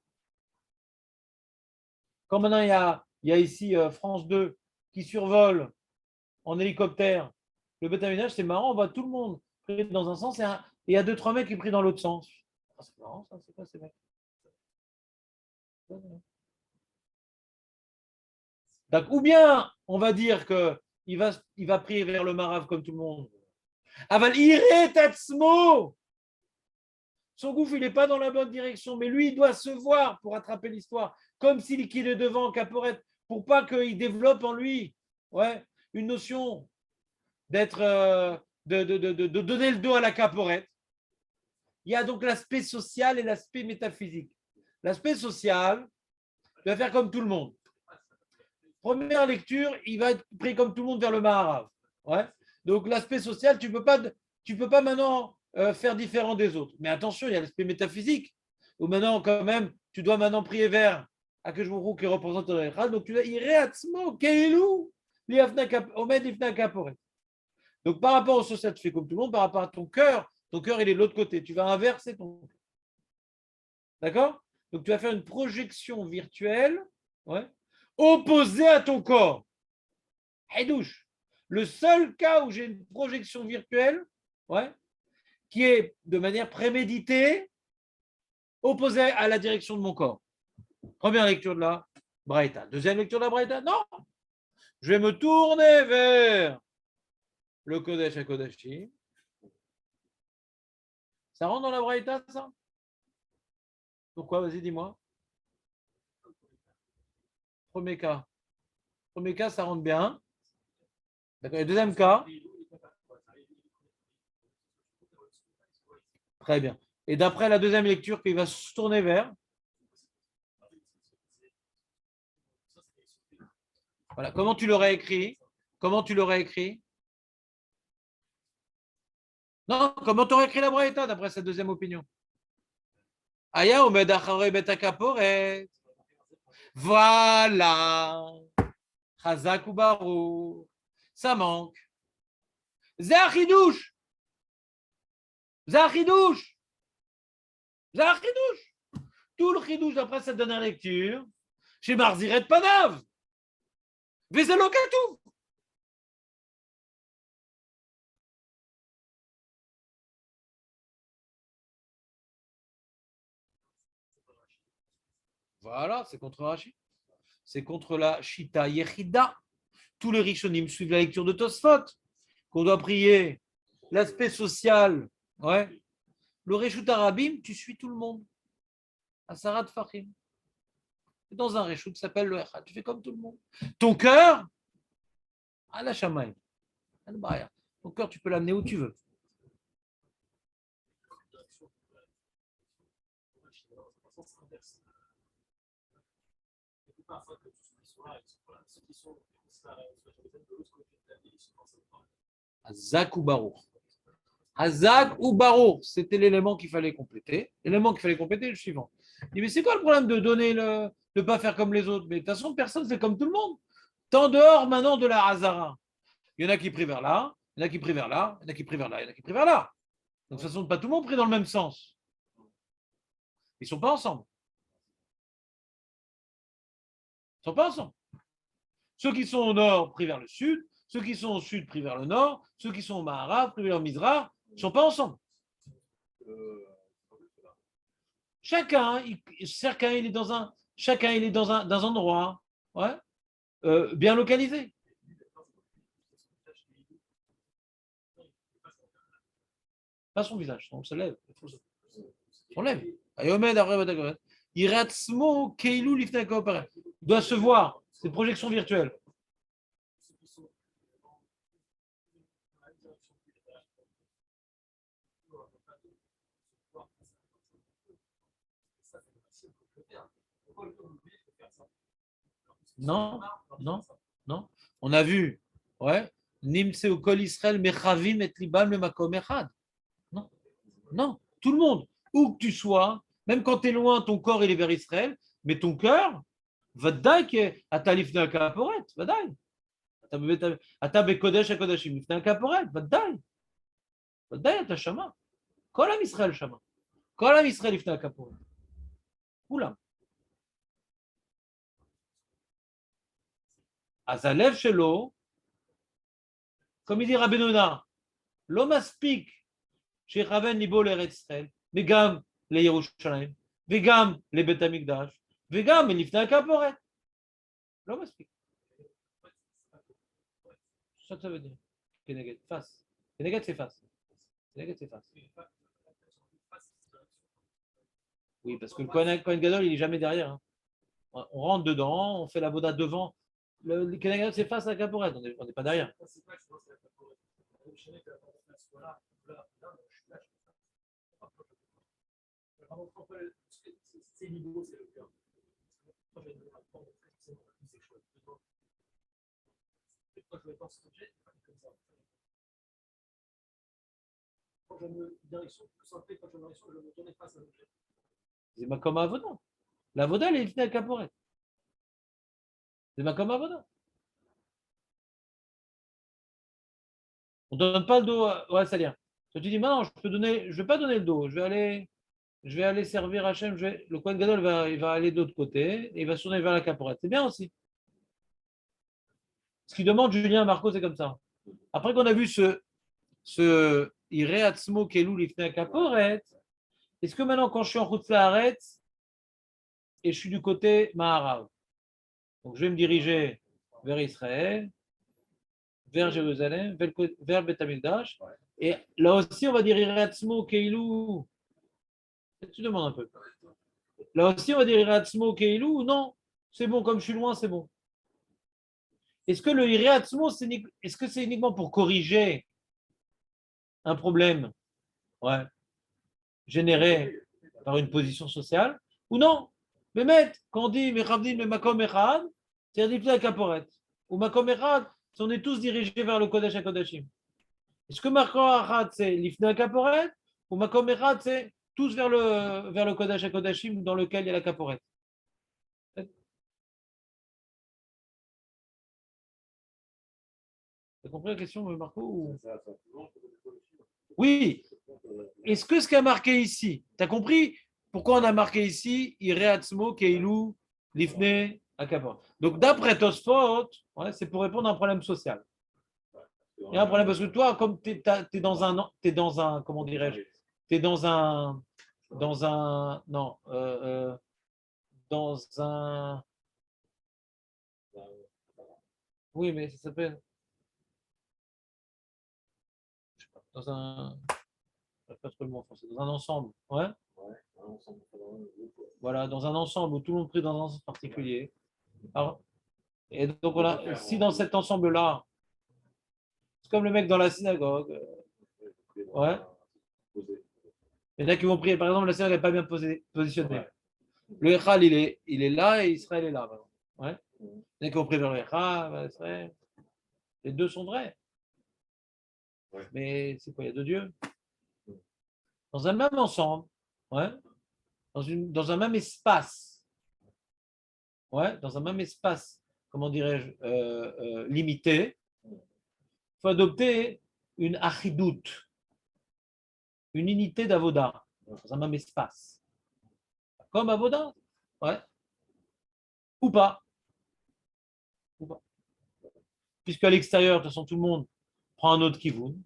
S1: Quand maintenant il y a ici France 2 qui survole en hélicoptère le bétaminage, c'est marrant, on voit tout le monde prier dans un sens et il y a deux, trois mecs qui prient dans l'autre sens. Ah, c'est marrant ça, c'est quoi ces mecs? Donc, ou bien on va dire qu'il va prier vers le Marav comme tout le monde. Aval iré tatsmo. Son gouffre, il n'est pas dans la bonne direction, mais lui, il doit se voir pour attraper l'histoire, comme s'il est devant Caporette, pour pas qu'il développe en lui, ouais, une notion d'être, de donner le dos à la Caporette. Il y a donc l'aspect social et l'aspect métaphysique. L'aspect social, il va faire comme tout le monde. Première lecture, il va être pris comme tout le monde vers le Maharav. Ouais. Donc l'aspect social, tu peux pas maintenant faire différent des autres. Mais attention, il y a l'aspect métaphysique. Où maintenant, quand même, tu dois maintenant prier vers Akashvuru qui représente le Echad. Donc tu dois Ireatzmo, Keilu, Omed Ifna Kaporet. Donc par rapport au social, tu fais comme tout le monde. Par rapport à ton cœur il est de l'autre côté. Tu vas inverser ton cœur. D'accord? Donc tu vas faire une projection virtuelle, ouais, opposée à ton corps. Haidouche. Le seul cas où j'ai une projection virtuelle, ouais, qui est de manière préméditée, opposée à la direction de mon corps. Première lecture de la Braïta. Deuxième lecture de la Braïta, non. Je vais me tourner vers le Kodesh à Kodashim. Ça rentre dans la Braïta, ça? Pourquoi? Vas-y, dis-moi. Premier cas. Premier cas, ça rentre bien. D'accord. Et deuxième cas. Très bien. Et d'après la deuxième lecture, qu'il va se tourner vers. Voilà. Comment tu l'aurais écrit? Comment tu l'aurais écrit? Non, comment tu aurais écrit la Braïta d'après cette deuxième opinion? Aya omed acharei bet hakaporet. Voilà. Chazak ou barou. Ça manque. Zahidouche. Zahidouche. Zahidouche. Tout le chidouche d'après cette dernière lecture. Chez Marziret Panav. Vezelokatou. Voilà, c'est contre Rachid. c'est contre la Shita Yechida. Tous les Rishonim suivent la lecture de Tosfot, qu'on doit prier l'aspect social. Ouais. Le Reshut Arabim, tu suis tout le monde. Asarat Fahim. Dans un Reshut qui s'appelle le Echad, tu fais comme tout le monde. Ton cœur, à la Shamaï. Ton cœur, tu peux l'amener où tu veux. Hazak ou Baruch. Hazak ou Baruch, c'était l'élément qu'il fallait compléter. L'élément qu'il fallait compléter est le suivant. Il dit, mais c'est quoi le problème de donner de ne pas faire comme les autres? Mais de toute façon, personne ne fait comme tout le monde. T'es en dehors maintenant de la Hazara. Il y en a qui prient vers là, il y en a qui prient vers là, il y en a qui prient vers là, il y en a qui prient vers là. Donc, de toute façon, pas tout le monde prie dans le même sens. Ils ne sont pas ensemble. Ils ne sont pas ensemble. Ceux qui sont au nord prient vers le sud, ceux qui sont au sud prient vers le nord, ceux qui sont au Maharav prient vers le Mizrah, ils ne sont pas ensemble. Chacun, il est dans un, chacun, il est dans un endroit, ouais, bien localisé. Pas son visage, on se lève. On lève. Il doit se voir. C'est une projection virtuelle. Non, non, non. On a vu, ouais, Nimse ou Kol Israël Mechavim et Libam le Makom Echad. Non, non, tout le monde, où que tu sois, même quand tu es loin, ton corps il est vers Israël, mais ton cœur, Vadaï qui est Atalifna Kaporet, Vadaï. Atabe Kodesh Kodashim, Lifna Kaporet, Vadaï. Vadaï Atashama. Kol Am Israël Shama. Kol Am Israël Lifna Kaporet. Koulam. אז הלב שלו, comme il dit Rabbi Nona, לא מספיק שיכוון ליבו לארץ ישראל, וגם לירושלים, וגם לבית המקדש, וגם לפני הכפורת. לא מספיק. Ça veut dire. כנגד, face. כנגד c'est face. כנגד c'est face. Oui, parce que le Kohen Gadol, il n'est jamais derrière. Hein. On rentre dedans, on fait la boda devant. Le Kenegat, c'est face à la caporette, on n'est pas derrière. C'est ma comme avoda. La voda, elle est venue à la caporette. C'est ma comme avoda. On ne donne pas le dos. Ouais, ça vient. Toi, tu dis, non, je ne vais pas donner le dos. Je vais aller servir Hachem. Le Kohen Gadol il va aller de l'autre côté et il va se tourner vers la caporette. C'est bien aussi. Ce qu'il demande Julien Marco, c'est comme ça. Après qu'on a vu ce Ireatzmo Kelou Lifnei Kaporet, est-ce que maintenant, quand je suis en route Haaretz et je suis du côté Maharav, donc je vais me diriger vers Israël, vers Jérusalem, vers Beth Amikdash, et là aussi, on va dire Ireatzmo Kelou. Tu demandes un peu. Là aussi, on va dire Ireatzmo Kelou. Non, c'est bon, comme je suis loin, c'est bon. Est-ce que le Ireatzmo, est-ce que c'est uniquement pour corriger un problème généré par une position sociale ou non? Mais quand on dit Mechavdim le Makom Echad, c'est-à-dire la caporette. Ou Makom Echad, on est tous dirigés vers le Kodesh HaKodashim. Est-ce que Makom Echad, c'est l'Ifna Kaporet ou Makom Echad, c'est tous vers le Kodesh HaKodashim dans lequel il y a la caporette? Tu as compris la question, Marco ou... Oui. Est-ce que ce qui a marqué ici, tu as compris pourquoi on a marqué ici Ireatzmo, Keilou, Lifne, Akapor. Donc d'après Tosfot, c'est pour répondre à un problème social. Il y a un problème parce que toi, comme tu es dans un, comment dirais-je, tu es dans un, non, dans un, Oui, mais ça s'appelle dans un. Je sais pas trop le mot en français. Dans un ensemble. Ouais. Voilà, dans un ensemble où tout le monde prie dans un ensemble particulier. Alors, et donc, voilà, si dans cet ensemble-là, c'est comme le mec dans la synagogue, ouais. Il y en a qui vont prier, par exemple, la synagogue n'est pas bien positionnée. Le Echal, il est là et Israël est là. Ouais. Il y en a qui vont prier vers le Echal, Israël. Les deux sont vrais. Mais c'est quoi? Il y a deux dieux. Dans un même ensemble, ouais, dans un même espace, ouais, dans un même espace, comment dirais-je, limité, il faut adopter une achidout, une unité d'avoda, dans un même espace. Comme avoda, ouais, ou pas, ou pas. Puisqu'à l'extérieur, de toute façon, tout le monde prend un autre kivoun.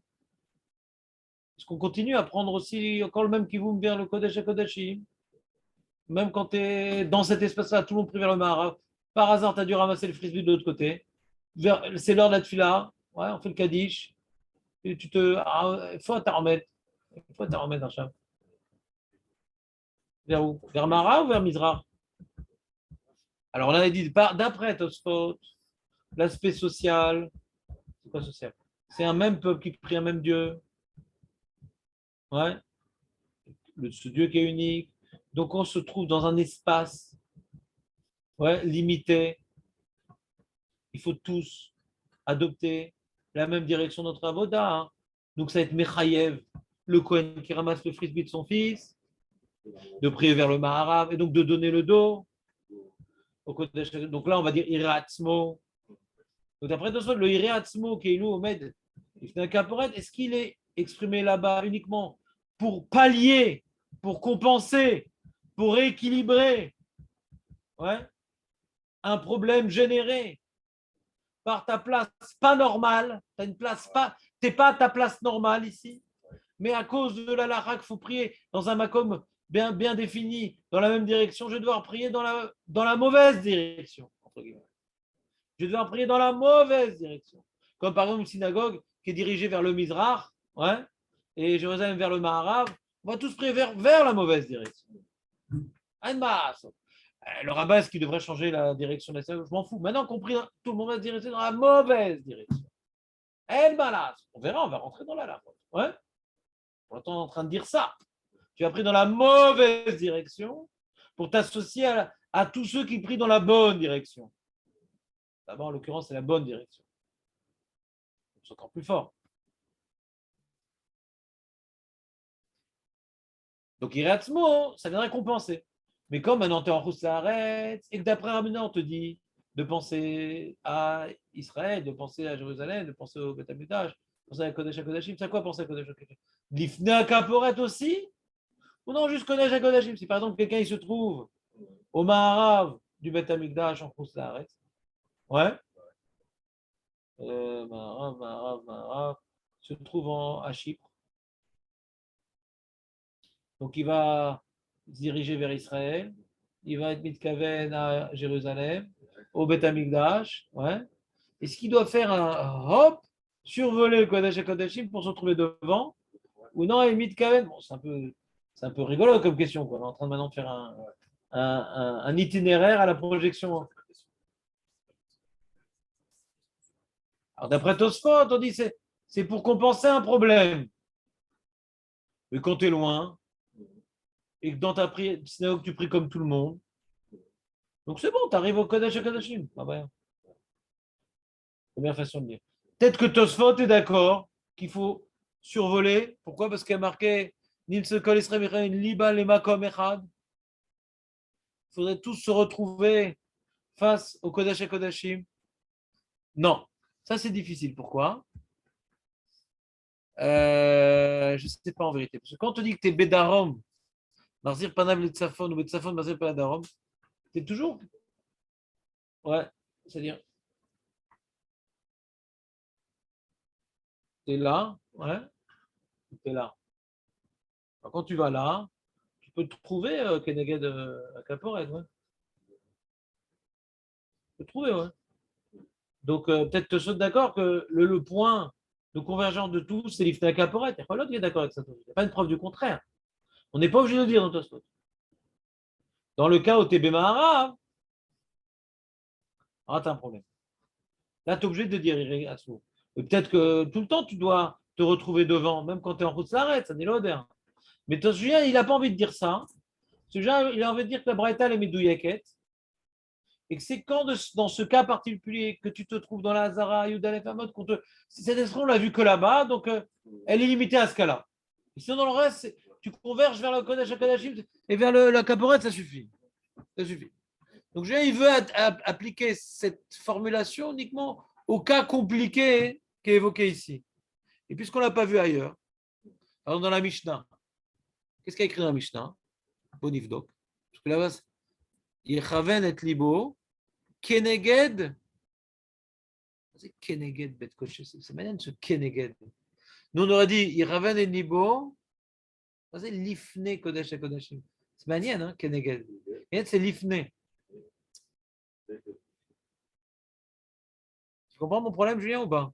S1: Est-ce qu'on continue à prendre aussi encore le même kivoun vers le Kodesh et Kodashim? Même quand tu es dans cet espace-là, tout le monde prie vers le Maharav. Par hasard, tu as dû ramasser le frisbee de l'autre côté. C'est l'heure de la tefila. Ouais, on fait le kaddish. Et tu te. Il faut t'en remettre. Il faut t'en remettre, Hacham. Vers où? Vers Mara ou vers Mizra? Alors, on avait dit, d'après Tosfot, l'aspect social. C'est quoi social? C'est un même peuple qui prie un même Dieu. Ouais. Ce Dieu qui est unique. Donc, on se trouve dans un espace, ouais, limité. Il faut tous adopter la même direction de notre avoda. Hein. Donc ça va être Mechayev, le Kohen qui ramasse le frisbee de son fils, de prier vers le Maharav et donc de donner le dos au Kodesh. Donc là, on va dire Iratzmo. Donc d'après Tosfot, le Iratzmo qui est nous Omed, est-ce qu'il est exprimé là-bas uniquement pour pallier, pour compenser, pour équilibrer, ouais, un problème généré par ta place pas normale, tu as une place pas, t'es pas à ta place normale ici, mais à cause de la lara qu'il faut prier dans un makom bien, bien défini, dans la même direction, je vais devoir prier dans la mauvaise direction, entre guillemets. Je vais devoir prier dans la mauvaise direction. Comme par exemple une synagogue qui est dirigée vers le Mizrach, ouais, et Jérusalem vers le Maharav, on va tous prier vers la mauvaise direction. Le rabbin, est-ce qu'il devrait changer la direction de la synagogue? Je m'en fous. Maintenant qu'on prie, tout le monde va se diriger dans la mauvaise direction. El Malas. On verra, on va rentrer dans la lame. Ouais. Pour l'instant, on est en train de dire ça. Tu as pris dans la mauvaise direction pour t'associer à tous ceux qui prient dans la bonne direction. D'abord, en l'occurrence, c'est la bonne direction. C'est encore plus fort. Donc, Iratzmo, ça viendrait compenser. Mais comme maintenant tu es en Roussaaret, et que d'après Ramena, on te dit de penser à Israël, de penser à Jérusalem, de penser au Beth Amikdash, de penser à Kodesh HaKodashim, c'est quoi penser à Kodesh HaKodashim? L'Ifna Kaporet aussi? Ou non, juste Kodesh HaKodashim? Si par exemple quelqu'un il se trouve au Maharav du Beth Amikdash en Roussaaret, ouais, Maharav, se trouve à Chypre, donc il va se diriger vers Israël, il va être mitkaven à Jérusalem, au Beth Amikdash, ouais. Est-ce qu'il doit faire un hop, survoler le Kodesh HaKodashim pour se retrouver devant? Ou non, et mitkaven? Bon, c'est un peu rigolo comme question, quoi. On est en train de maintenant de faire un itinéraire à la projection. Alors d'après Tosfot, on dit c'est pour compenser un problème. Mais quand tu es loin, et que dans ta synagogue, tu pries comme tout le monde, donc c'est bon, tu arrives au Kodesh HaKodashim. Ah ben, première façon de dire. Peut-être que Tosfot est d'accord qu'il faut survoler. Pourquoi? Parce qu'il y a marqué Nil se kol Israël liba lema kom echad. Il faudrait tous se retrouver face au Kodesh et Kodashim. Non, ça c'est difficile. Pourquoi? Je ne sais pas en vérité. Parce que quand on te dit que tu es Bedarom, Marzir Panav Litzafon ou Betzafon Marzir Panav, tu es toujours. Ouais, c'est-à-dire, tu es là, ouais, tu es là. Alors, quand tu vas là, tu peux te trouver Keneged à Caporet, ouais. Tu peux te trouver, ouais. Donc, peut-être te sautes d'accord que le point de convergence de tous, c'est l'ifna kaporet. Il n'y a pas l'autre qui est d'accord avec ça. Il n'y a pas une preuve du contraire. On n'est pas obligé de dire dans Tosfot. Dans le cas où tu es Bémahara, tu as un problème. Là, tu es obligé de dire Asmo. Peut-être que tout le temps, tu dois te retrouver devant, même quand tu es en route s'arrête, ça n'est l'odeur. Mais ton sujet, il n'a pas envie de dire ça. Ce sujet, il a envie de dire que la Braïta, elle est médouillakette. Et que c'est quand, dans ce cas particulier, que tu te trouves dans la Hazara, Yudalef Amot, cette escroc, on l'a vu que là-bas, donc elle est limitée à ce cas-là. Et sinon, dans le reste, tu converges vers le Kodesh HaKodashim et vers la Kaporet, ça suffit. Ça suffit. Donc, il veut appliquer cette formulation uniquement au cas compliqué qui est évoqué ici. Et puisqu'on ne l'a pas vu ailleurs, alors dans la Mishnah, qu'est-ce qu'il y a écrit dans la Mishnah? Bonifdok. Parce que là-bas, Yechaven et Libo, Keneged. C'est Keneged Bet Kodesh. C'est malin ce Keneged. Nous, on aurait dit Yechaven et Libo, c'est Lifne Kodesh et Kodashim. C'est malin, hein, Keneged. Et c'est Lifne. Tu comprends mon problème, Julien, ou pas?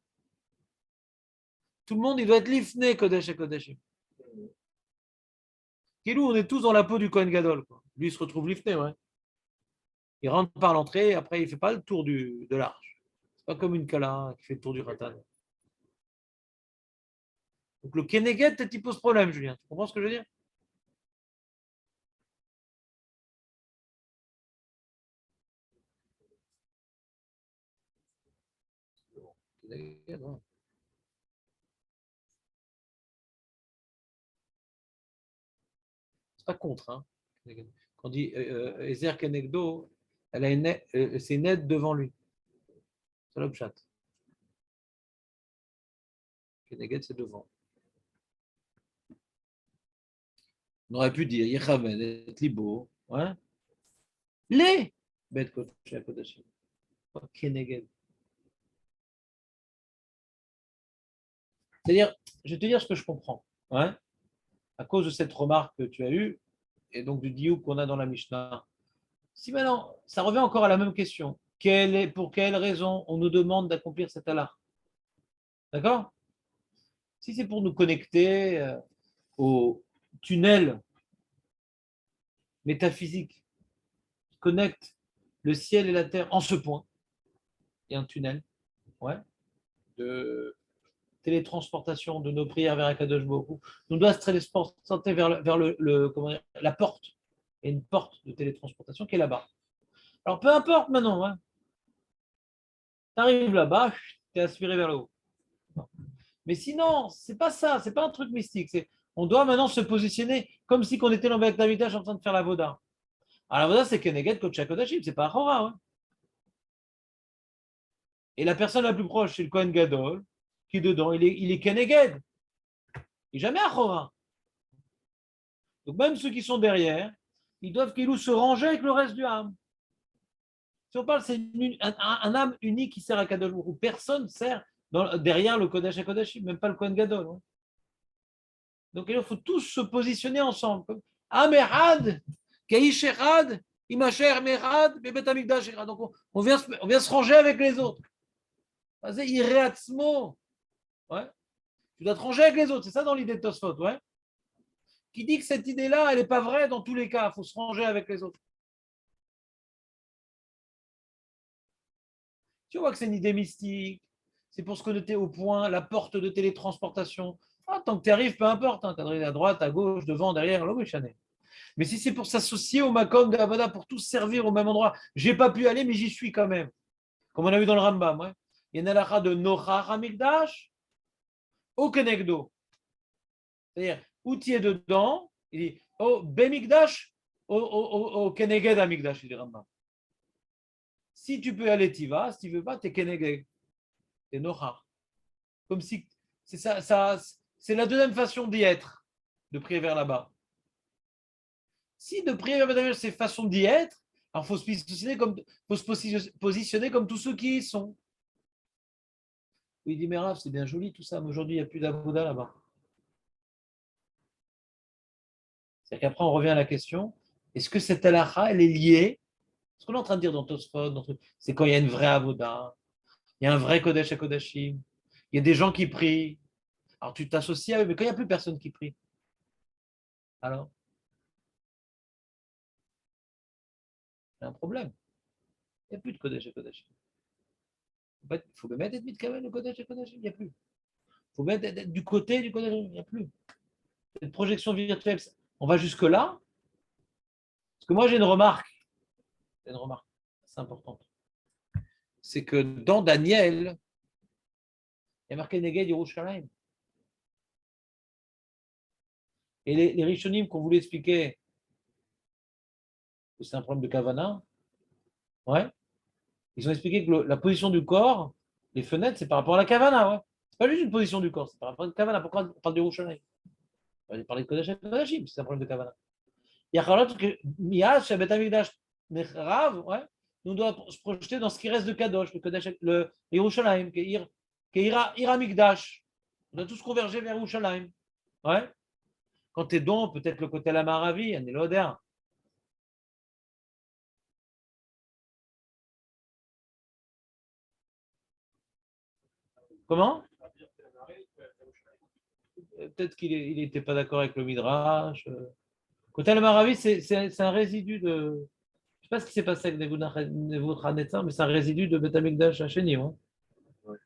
S1: Tout le monde, il doit être Lifne Kodesh et Kodashim. Kilou, on est tous dans la peau du Kohen Gadol. Quoi. Lui, il se retrouve Lifne, ouais. Il rentre par l'entrée, après, il ne fait pas le tour de l'arche. C'est pas comme une Kala qui fait le tour du Ratan. Donc le Keneged, peut-être il pose problème, Julien. Tu comprends ce que je veux dire? Keneged, ouais. C'est pas contre. Hein. Quand on dit Ezer Kenegdo, c'est net devant lui. C'est l'obchat. Keneged, c'est devant. On aurait pu dire Yechaven et Libo. Ouais. Les Bet Kodashim. Keneged. C'est-à-dire, je vais te dire ce que je comprends. Ouais. À cause de cette remarque que tu as eue, et donc du diouk qu'on a dans la Mishnah. Si maintenant, ça revient encore à la même question. Pour quelle raison on nous demande d'accomplir cet halakha? D'accord? Si c'est pour nous connecter au tunnel métaphysique qui connecte le ciel et la terre en ce point, il y a un tunnel, ouais, de télétransportation de nos prières vers Akadosh Baruch Hu. Nous doit se transporter vers la porte. Il y a une porte de télétransportation qui est là-bas. Alors peu importe maintenant, hein. Tu arrives là-bas, tu es aspiré vers le haut. Mais sinon, c'est pas ça, c'est pas un truc mystique. On doit maintenant se positionner comme si on était dans le Davidash en train de faire la Voda. Alors la Voda, c'est Keneged Kodesh Kodashim, c'est pas Achora. Hein. Et la personne la plus proche, c'est le Kohen Gadol, qui est dedans, il est Keneged. Il n'est jamais Achora. Donc même ceux qui sont derrière, ils doivent qu'ils se ranger avec le reste du âme. Si on parle, c'est un âme unique qui sert à Kadosh, où personne sert derrière le Kodesh HaKodashim, même pas le Kohen Gadol. Hein. Donc il faut tous se positionner ensemble. Am Echad, Keish Echad, Imacher Mechad, Bebet Amikdash Echad. Donc on vient se ranger avec les autres. C'est Ireatzmo. Ouais. Tu dois te ranger avec les autres. C'est ça dans l'idée de Tosfot. Ouais. Qui dit que cette idée-là, elle n'est pas vraie dans tous les cas. Il faut se ranger avec les autres. Tu vois que c'est une idée mystique. C'est pour se connecter au point, la porte de télétransportation. Ah, tant que tu arrives, peu importe. Hein, tu as à droite, à gauche, devant, derrière, là, oui, Chanel. Mais si c'est pour s'associer au Makom de Havada, pour tous servir au même endroit, j'ai pas pu aller, mais j'y suis quand même. Comme on a vu dans le Rambam. Ouais. Il y a une halakha de Nochach Hamikdash au Kenegdo. C'est-à-dire, où tu es dedans, il dit au Bemikdash, au Keneged Hamikdash, il dit Rambam. Si tu peux aller, tu vas. Si tu ne veux pas, tu es Keneged. Tu es Nochach. Comme si c'est c'est la deuxième façon d'y être, de prier vers là-bas. Si de prier vers là-bas, c'est façon d'y être, alors il faut se positionner comme tous ceux qui y sont. Il dit, mais Rav, c'est bien joli tout ça, mais aujourd'hui, il n'y a plus d'Avoda là-bas. C'est-à-dire qu'après, on revient à la question, est-ce que cette halakha, elle est liée? Ce qu'on est en train de dire dans Tosfot, c'est quand il y a une vraie Avoda, Il y a un vrai Kodesh à Kodashim. Il y a des gens qui prient. Alors tu t'associes à eux, mais quand il n'y a plus personne qui prie, alors il y a un problème. Il n'y a plus de Kodesh à Kodashim. Il faut même être Mitkaven le Kodesh à Kodashim, il n'y a plus. Il faut même être du côté du Kodesh, il n'y a plus. Cette projection virtuelle, on va jusque-là. Parce que moi j'ai une remarque, c'est importante. C'est que dans Daniel, il y a marqué Neged Yerushalayim. Et les Rishonim qu'on voulait expliquer que c'est un problème de Kavana, ouais, ils ont expliqué que la position du corps, les fenêtres, c'est par rapport à la Kavana, ouais. C'est pas juste une position du corps, c'est par rapport à la Kavana. Pourquoi on parle de Yerushalayim? On va parler de Kodesh et Kodashim, c'est un problème de Kavana. Il y a Charlotte que Miyad, Shabbat Amigdash, Nechrav, ouais, nous doit se projeter dans ce qui reste de Kadosh, le Kodesh, le Yerushalayim, qui est Ira Amigdash. On doit tous converger vers Yerushalayim. Ouais. Quand tu es don, peut-être le côté la Maravi, un Eloder. Comment? Peut-être qu'il n'était pas d'accord avec le Midrash. Côté la Maravi, c'est un résidu de. Je ne sais pas ce qui s'est passé avec Nebuchadnezzar, mais c'est un résidu de Beth Amikdash à Chéni. Ouais. Je ne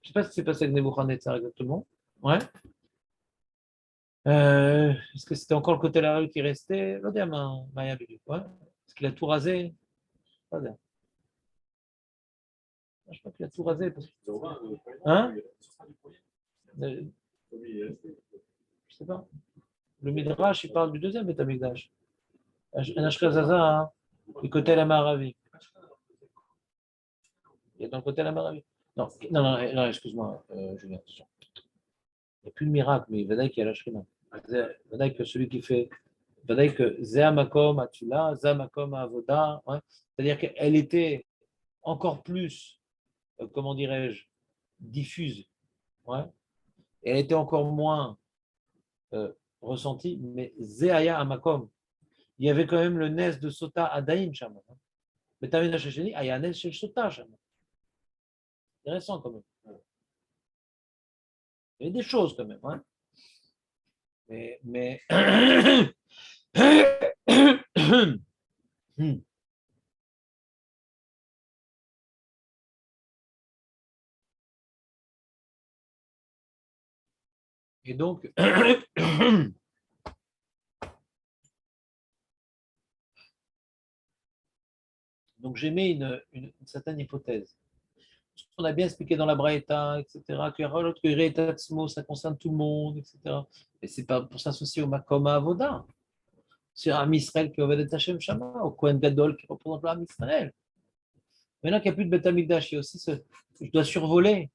S1: sais pas ce qui s'est passé avec Nebuchadnezzar exactement. Ouais. Est-ce que c'était encore le côté de la rue qui restait? Maya Bidu. Ouais. Est-ce qu'il a tout rasé? Pas bien. Je crois qu'il a tout rasé. Hein? Je ne sais pas. Le Midrash, il parle du deuxième Beth Amikdash. Un Ashkazaza, hein, du côté de la Maravi. Il est dans le côté de la Maravi. Non, non, non, non excuse-moi, Julien. Il n'y a plus de miracle, mais Vadaï qui a la Shrina. Vadaï que celui qui fait. Vadaï que Zéamakom Atula, Zéamakom Avoda. Ouais. C'est-à-dire qu'elle était encore plus, comment dirais-je, diffuse. Ouais. Et elle était encore moins ressentie, mais Zéaya Amakom. Il y avait quand même le Nes de Sota Adaim Shama. Mais tu avais la Shecheni, il y a un Nes chez Sota Shama. Intéressant quand même. Il y avait des choses quand même. Hein. Mais... Et donc, donc j'ai mis une certaine hypothèse. On a bien expliqué dans la Braïta, etc., que ça concerne tout le monde, etc. Et c'est pas pour s'associer au Makoma Avoda. C'est un Israël qui va être Hashem Shama, au Kohen Gadol qui représente l'Am Israël. Maintenant qu'il n'y a plus de Beth Amikdash, il y a aussi je dois survoler.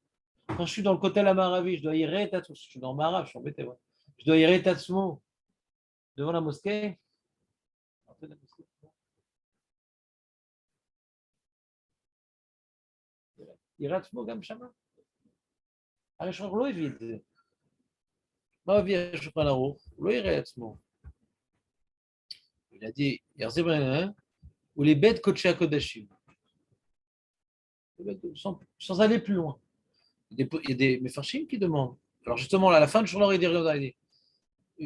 S1: Quand je suis dans le côté de la Maravi, je dois y Tatsmo. Je suis dans le Marav, je suis embêté. Ouais. Je dois y Tatsmo devant la mosquée. יראת שמו גם שמה. הרי שלח לא הביא את זה. מה הביא השולחן ערוך? הוא לא יראה עצמו. Il a dit, ou les bêtes Kodesh Kodashim. Sans aller plus loin. Il y a des Mefarshim qui demandent. Alors justement, à la fin de Shulchan il dit,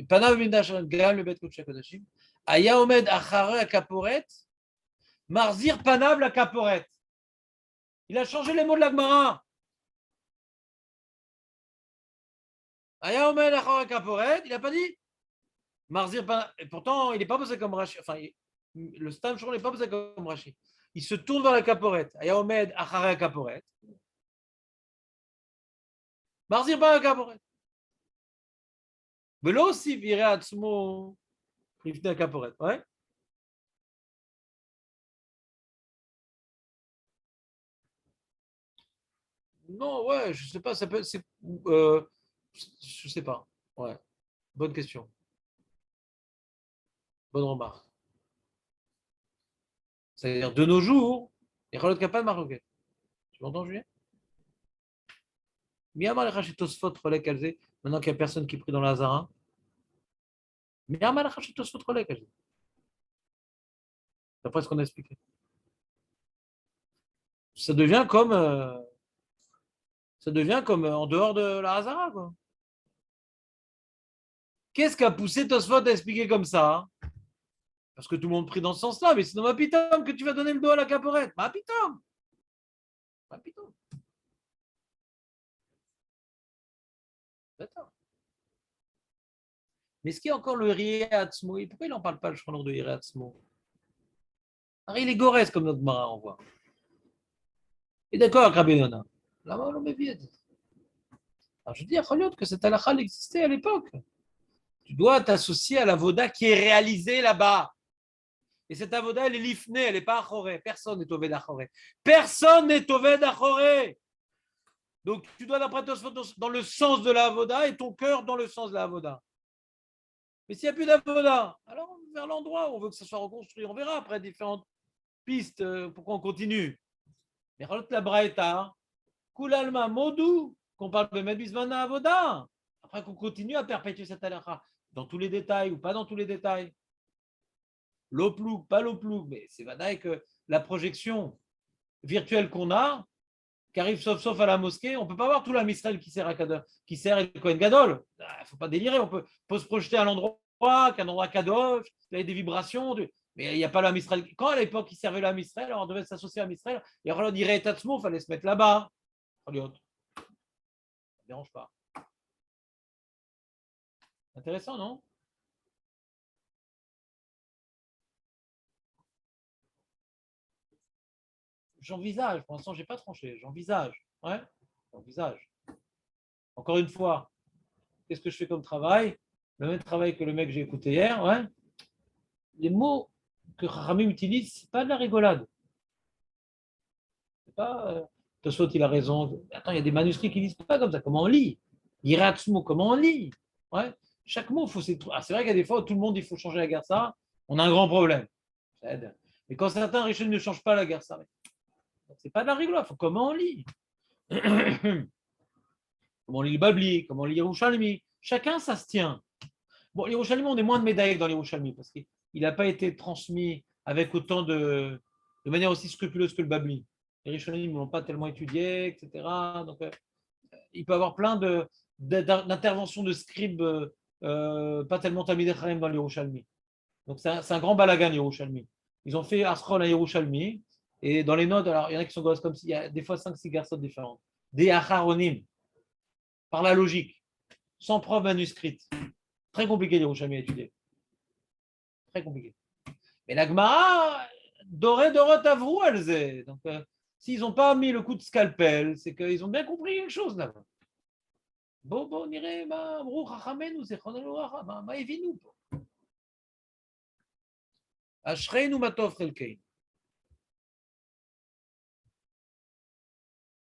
S1: Panav Midash Gam le bête Kodesh Kodashim. Aya Omed Achare Akaporet. Marzir Panav la Kaporet. Il a changé les mots de l'Agmara. Aya Omed Achare Akaporet. Il n'a pas dit Marzir Panav. Et pourtant, il n'est pas posé comme Rashi. Enfin, le Stam Shulchan n'est pas posé comme Rashi. Il se tourne vers la Kaporet. Aya Omed Achare Kaporet. Marzir Panav Kaporet. ולא הוסיף יראה עצמו לפני הכפורת, ouais? Non, ouais, je sais pas, ça peut, je sais pas, ouais, bonne question, bonne remarque. C'est-à-dire, de nos jours, il y a pas de marocain. Tu m'entends, Julien? Maintenant qu'il n'y a personne qui prie dans la Hazara. D'après ce qu'on a expliqué. Ça devient comme Ça devient comme en dehors de la Hazara, quoi. Qu'est-ce qui a poussé Tosfot à expliquer comme ça? Parce que tout le monde prie dans ce sens-là, mais sinon, ma pitom, que tu vas donner le dos à la caporette. Ma pitom. Ma pitom. D'accord. Mais est-ce qu'il y a encore le Riyé Atzmo? Et pourquoi il n'en parle pas, le chrono de Riyé Atzmo? Alors, il est gorès comme notre marin, on voit. Et d'accord avec Rabbi Yonah. Là-bas, on le met vide. Alors, je dis à Choliot que cette halakha existait à l'époque. Tu dois t'associer à la voda qui est réalisée là-bas. Et cette avoda, elle est lifnée, elle n'est pas achoré. Personne n'est oved achoré. Personne n'est oved achoré. Donc, tu dois d'après Tosfot dans le sens de la avoda et ton cœur dans le sens de la avoda. Mais s'il n'y a plus d'avoda, alors vers l'endroit où on veut que ça soit reconstruit, on verra après différentes pistes pourquoi on continue. Mais la braïta, kulalma modou, qu'on parle de medbizmana avoda. Après qu'on continue à perpétuer cette halakha dans tous les détails ou pas dans tous les détails. L'oplouk, pas l'oplouk, mais c'est vrai que la projection virtuelle qu'on a, qui arrive sauf à la mosquée, on ne peut pas voir tout la Misraël qui sert à Kadosh, qui sert le Kohen Gadol. Il ne faut pas délirer, on peut se projeter à l'endroit, qu'un endroit Kadosh, il y a des vibrations, mais il n'y a pas la Misraël. Quand à l'époque il servait la Misraël, alors on devait s'associer à Misraël, et alors on dirait Tatsmo, il fallait se mettre là-bas. Ça ne dérange pas. Intéressant, non? J'envisage, pour l'instant, je n'ai pas tranché, j'envisage. Ouais, j'envisage. Encore une fois, qu'est-ce que je fais comme travail? Le même travail que le mec que j'ai écouté hier, ouais. Les mots que Rami utilise, ce n'est pas de la rigolade. C'est pas. Tosfot, il a raison. Attends, il y a des manuscrits qui disent pas comme ça. Comment on lit? Iratsmo, comment on lit? Ouais. Chaque mot, faut c'est vrai qu'il y a des fois où tout le monde, il faut changer la garça. On a un grand problème. Mais quand certains riches ne changent pas la garça, c'est pas de la rigolade. Faut comment on lit? Comment on lit le Babli? Comment on lit Yerushalmi? Chacun, ça se tient. Bon, l'Yerushalmi, on est moins de médailles dans l'Yerushalmi parce qu'il n'a pas été transmis avec autant de manière aussi scrupuleuse que le Babli. Les Rishonim ne l'ont pas tellement étudié, etc. Donc, il peut y avoir plein d'interventions de scribes, pas tellement Talmidei Chachamim dans l'Yerushalmi. Donc, c'est un grand balagan, l'Yerushalmi. Ils ont fait Asrol à Yerushalmi, et dans les notes, alors il y en a qui sont grosses comme s'il y a des fois 5-6 garçons différentes. Des Acharonim, par la logique, sans preuve manuscrite. Très compliqué l'Yerushalmi à étudier. Très compliqué. Mais la Gemara, doré dorot avrou elle. Donc, s'ils n'ont pas mis le coup de scalpel, c'est qu'ils ont bien compris quelque chose là. Bon, on irait, brou chachamenu, c'est chonelu ma evinu. Ashreinu matov chelkein.